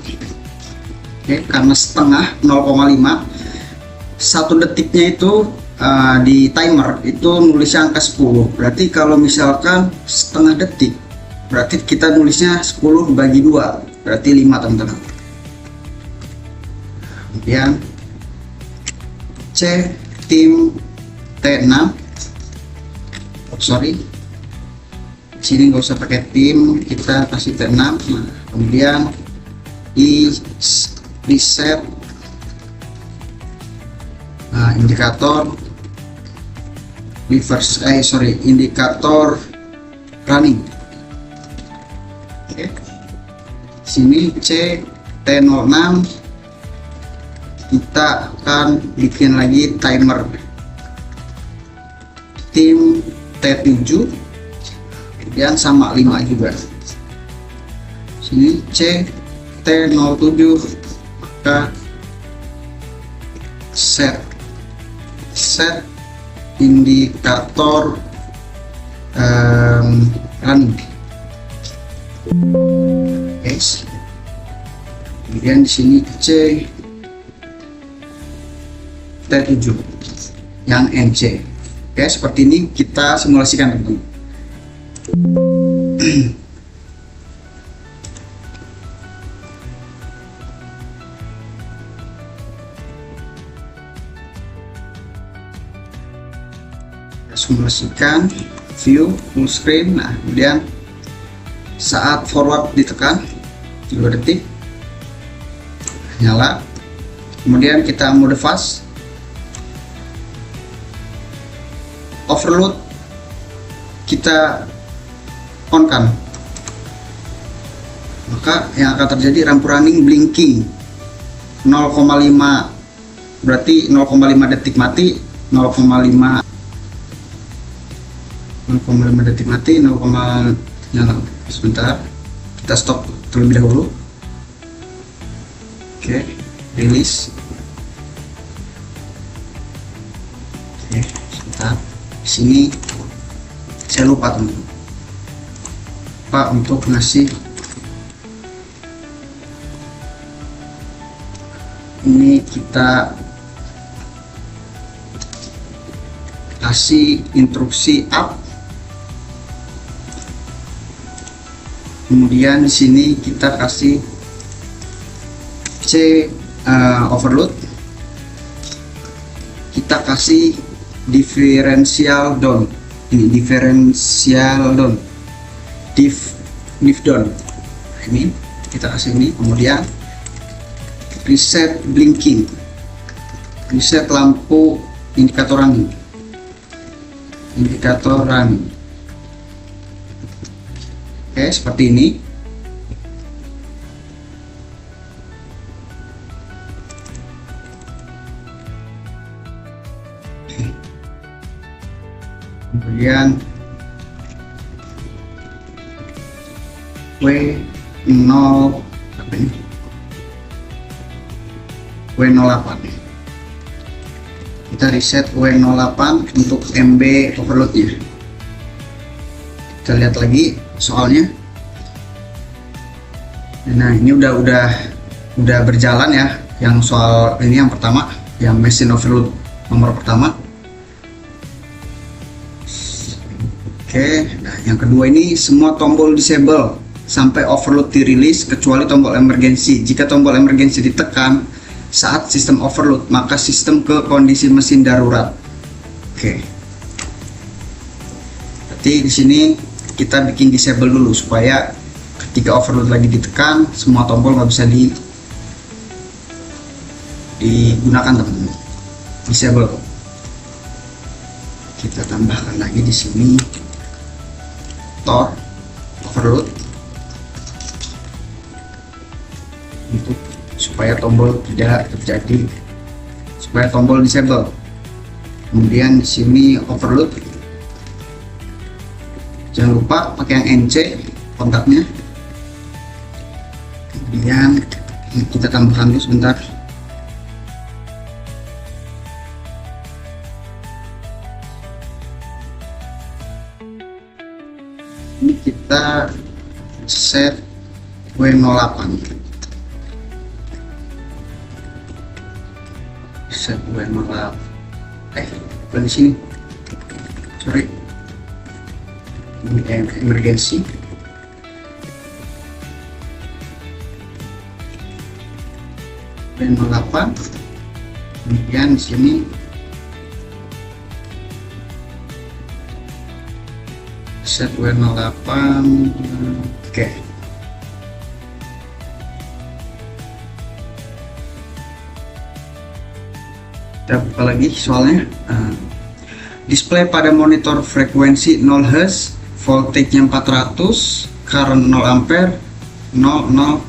Oke, karena setengah 0,5, 1 detiknya itu di timer itu nulisnya angka 10. Berarti kalau misalkan setengah detik, berarti kita nulisnya 10 bagi 2, berarti 5 teman-teman. Kemudian C tim T6. Sorry, sini nggak usah pakai tim, kita kasih T6. Nah, kemudian di reset indikator reverse, indikator running. Oke, sini C T06, kita akan bikin lagi timer tim T7. kemudian sama 5 juga. Sini CT07, maka set indikator running. Yes. Kemudian di sini CT7 yang NC. Oke, seperti ini kita simulasikan teman-teman. Simulasikan view full screen. Nah, kemudian saat forward ditekan 2 detik nyala, kemudian kita mode fast, overload kita on kan, maka yang akan terjadi ramp running blinking 0,5, berarti 0,5 detik mati, 0,5 detik mati, 0, nyala. Sebentar, kita stop terlebih dahulu. Oke, release. Oke, sebentar. Di sini saya lupa teman-teman, Pak, untuk ngasih ini, kita kasih instruksi up. Kemudian di sini kita kasih overload, kita kasih differential down, ini differential down, diff down, ini kita kasih ini. Kemudian reset blinking, reset lampu indikator running, Oke, seperti ini. Kemudian W08, kita reset W08 untuk MB overloadnya. Kita lihat lagi soalnya. Nah, ini udah berjalan ya, yang soal ini yang pertama, yang machine overload nomor pertama. Oke, nah yang kedua ini semua tombol disable sampai overload dirilis kecuali tombol emergency. Jika tombol emergency ditekan saat sistem overload, maka sistem ke kondisi mesin darurat. Oke, berarti di sini kita bikin disable dulu supaya ketika overload lagi ditekan semua tombol nggak bisa digunakan teman-teman. Disable. Kita tambahkan lagi di sini overload untuk supaya tombol tidak terjadi, supaya tombol disable. Kemudian di sini overload, jangan lupa pakai yang NC kontaknya. Kemudian kita tambahkan dulu sebentar. Ini kita set W08, set W08, di sini, sorry, ini emergency. W08, kemudian di sini set W08. Oke, kita buka lagi soalnya. Display pada monitor frekuensi 0 Hz, voltage-nya 400, current 0 ampere, 0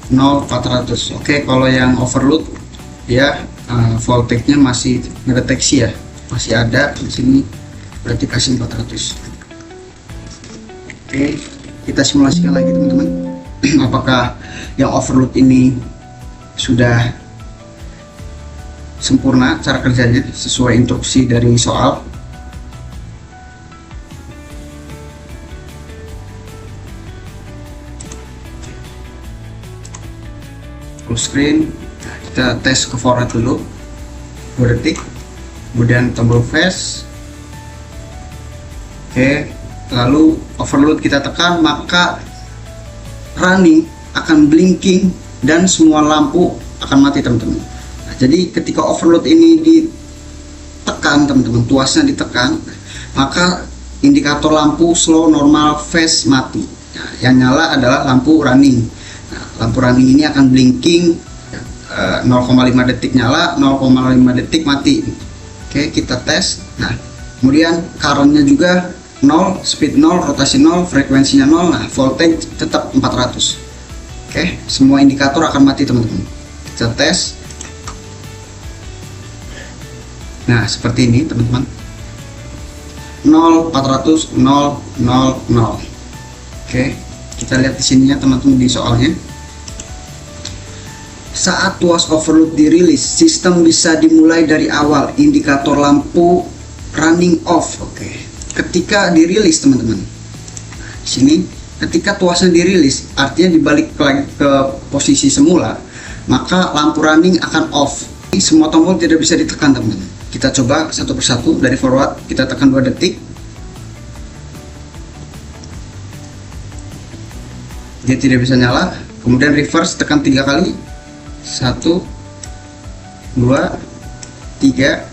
400. Oke, kalau yang overload ya voltage-nya masih ngedeteksi ya, masih ada di sini, berarti kasih 400. Oke, kita simulasikan lagi teman-teman. Apakah yang overload ini sudah sempurna cara kerjanya sesuai instruksi dari soal. Full screen. Kita tes ke forward dulu 2 detik, kemudian tombol fast. Oke, lalu overload kita tekan, maka running akan blinking dan semua lampu akan mati teman-teman. Nah, jadi ketika overload ini ditekan teman-teman, tuasnya ditekan, maka indikator lampu slow, normal, fast mati. Nah, yang nyala adalah lampu running. Nah, lampu running ini akan blinking 0,5 detik nyala, 0,5 detik mati. Oke, kita tes. Nah, kemudian currentnya juga 0, speed 0, rotasi 0, frekuensinya 0. Nah, voltage tetap 400. Oke, semua indikator akan mati teman-teman. Kita tes. Nah, seperti ini teman-teman. 0, 400, 0, 0, 0. Oke, kita lihat di sininya teman-teman di soalnya. Saat tuas overload dirilis, sistem bisa dimulai dari awal. Indikator lampu running off. Oke. Ketika dirilis teman-teman, di sini ketika tuasnya dirilis, artinya dibalik lagi ke posisi semula, maka lampu running akan off. Semua tombol tidak bisa ditekan teman-teman. Kita coba satu persatu dari forward. Kita tekan 2 detik. Dia tidak bisa nyala. Kemudian reverse, tekan 3 kali. 1, 2, 3.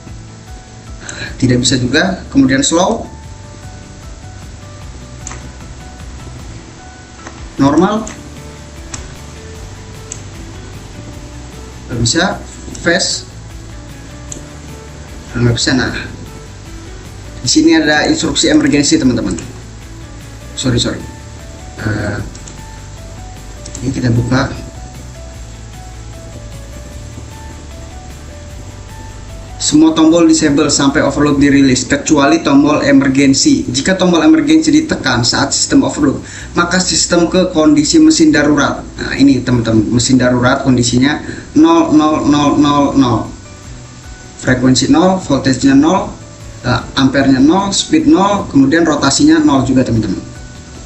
Tidak bisa juga. Kemudian slow, normal, nggak bisa, fast, nggak bisa. Nah, di sini ada instruksi emergency teman-teman. Sorry. Ini kita buka. Semua tombol disable sampai overload dirilis kecuali tombol emergency. Jika tombol emergency ditekan saat sistem overload, maka sistem ke kondisi mesin darurat. Nah, ini teman-teman, mesin darurat kondisinya 0,0000. Frekuensi 0, voltage-nya 0, ampernya 0, speed 0, kemudian rotasinya 0 juga teman-teman.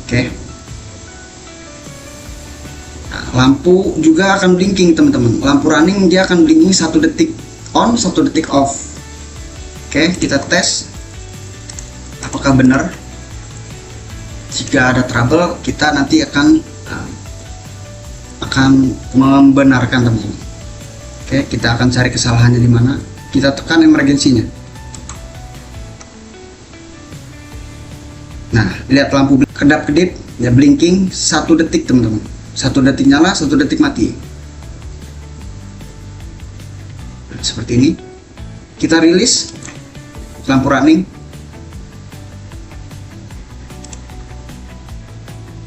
Oke. Nah, lampu juga akan blinking teman-teman. Lampu running dia akan blinking 1 detik on, 1 detik off. Oke, kita tes apakah benar. Jika ada trouble, kita nanti akan membenarkan teman-teman. Oke, kita akan cari kesalahannya di mana. Kita tekan emergensinya. Nah, lihat lampu kedap-kedip ya, blinking 1 detik teman-teman. 1 detik nyala, 1 detik mati. Seperti ini. Kita rilis lampu running.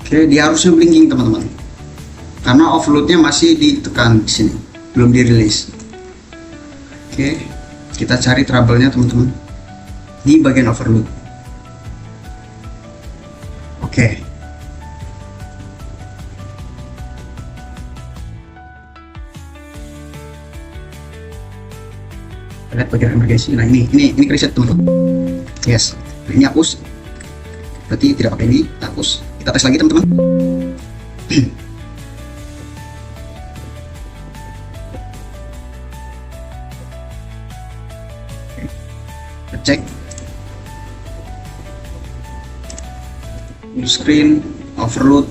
Oke, dia harusnya blinking teman-teman, karena overloadnya masih ditekan di sini, belum dirilis. Oke, kita cari trouble-nya teman-teman di bagian overload. Oke. Lihat bagian emergency. Nah, ini reset teman-teman. Yes, ini hapus. Berarti tidak pakai ini, hapus. Kita tes lagi teman-teman. Kita cek. Full screen, overload.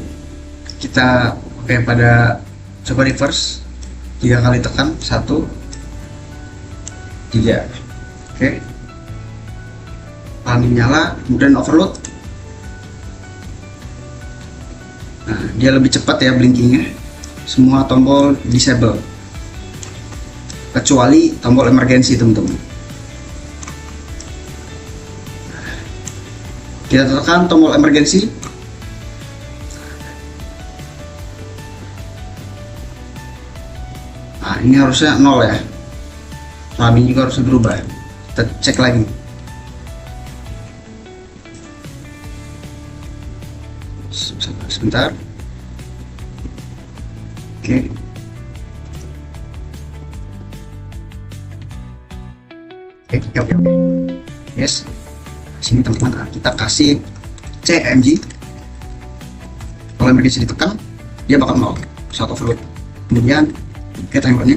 Kita pakai pada coba reverse. 3 kali tekan, 1, 3. Oke, running nyala, kemudian overload. Nah, dia lebih cepat ya blinkingnya. Semua tombol disable kecuali tombol emergency teman-teman. Kita tekan tombol emergency. Nah, ini harusnya 0 ya. running juga harus berubah. Kita cek lagi. Sebentar. Oke. Oke. Yes. Sini teman-teman, kita kasih CMG. Kalau emergency ditekan, dia bakal nol saat overload. Kemudian ke timernya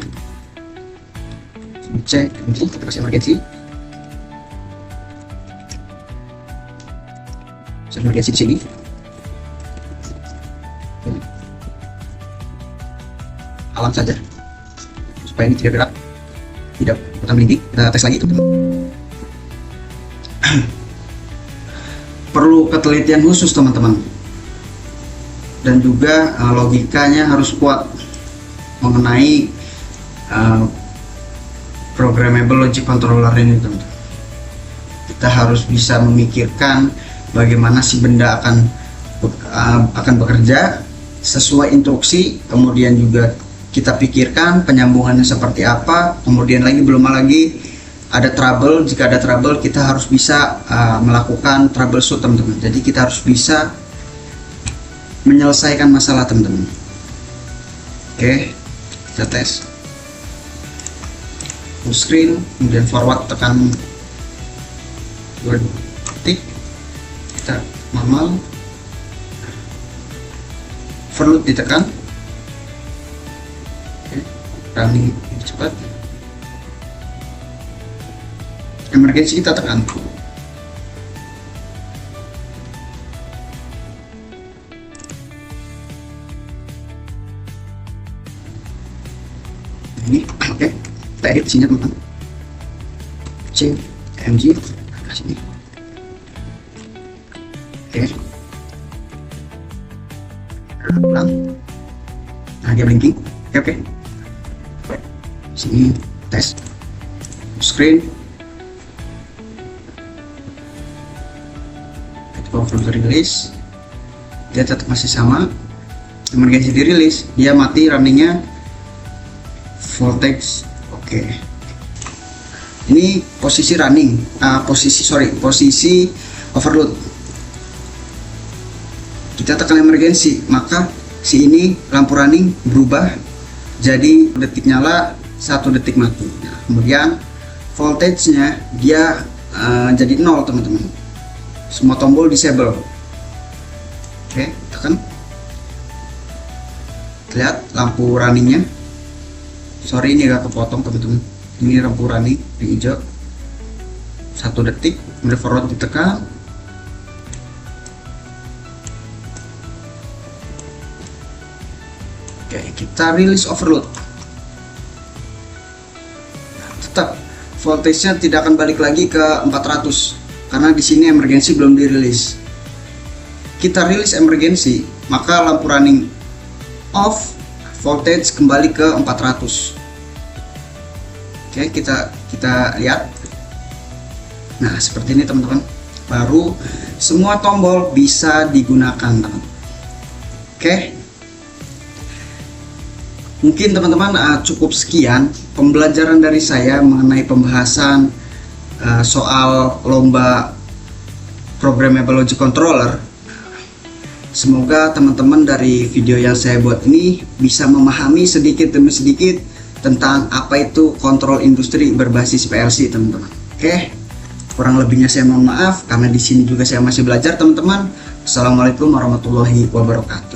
CMG, kita kasih emergency. Emergency di sini. Alam saja supaya ini tidak gerak, tidak ikutan melinding. Kita tes lagi teman-teman. Perlu ketelitian khusus teman-teman, dan juga logikanya harus kuat mengenai programmable logic controller ini teman-teman. Kita harus bisa memikirkan bagaimana si benda akan bekerja sesuai instruksi, kemudian juga kita pikirkan penyambungannya seperti apa, kemudian belum lagi ada trouble. Jika ada trouble, kita harus bisa melakukan troubleshoot teman-teman. Jadi kita harus bisa menyelesaikan masalah teman-teman. Oke, kita tes full screen, kemudian forward tekan 2 detik, kita normal, overload ditekan. Running cepat, emergency kita tekan. Ini oke, kita edit sini teman-teman. CMG sini. Oke, ulang. Nah, dia blinking. Oke. Sini tes screen, overload release, dia tetap masih sama. Emergency di release, dia mati runningnya, voltage oke. Ini posisi running, posisi overload. Kita tekan emergency, maka si ini lampu running berubah jadi detik nyala, 1 detik mati. Nah, kemudian voltage-nya dia jadi 0 teman-teman. Semua tombol disable. Oke, tekan. Lihat lampu runningnya. Sorry ini agak kepotong teman-teman. Ini lampu running yang hijau. 1 detik, kemudian forward ditekan. Oke, kita release overload. Tetap voltage-nya tidak akan balik lagi ke 400 karena di sini emergency belum dirilis. Kita rilis emergency, maka lampu running off, voltage kembali ke 400. Oke, kita lihat. Nah, seperti ini teman-teman. Baru semua tombol bisa digunakan, teman. Oke. Mungkin teman-teman cukup sekian pembelajaran dari saya mengenai pembahasan soal lomba programmable logic controller. Semoga teman-teman dari video yang saya buat ini bisa memahami sedikit demi sedikit tentang apa itu kontrol industri berbasis PLC, teman-teman. Oke, kurang lebihnya saya mohon maaf karena di sini juga saya masih belajar, teman-teman. Assalamualaikum warahmatullahi wabarakatuh.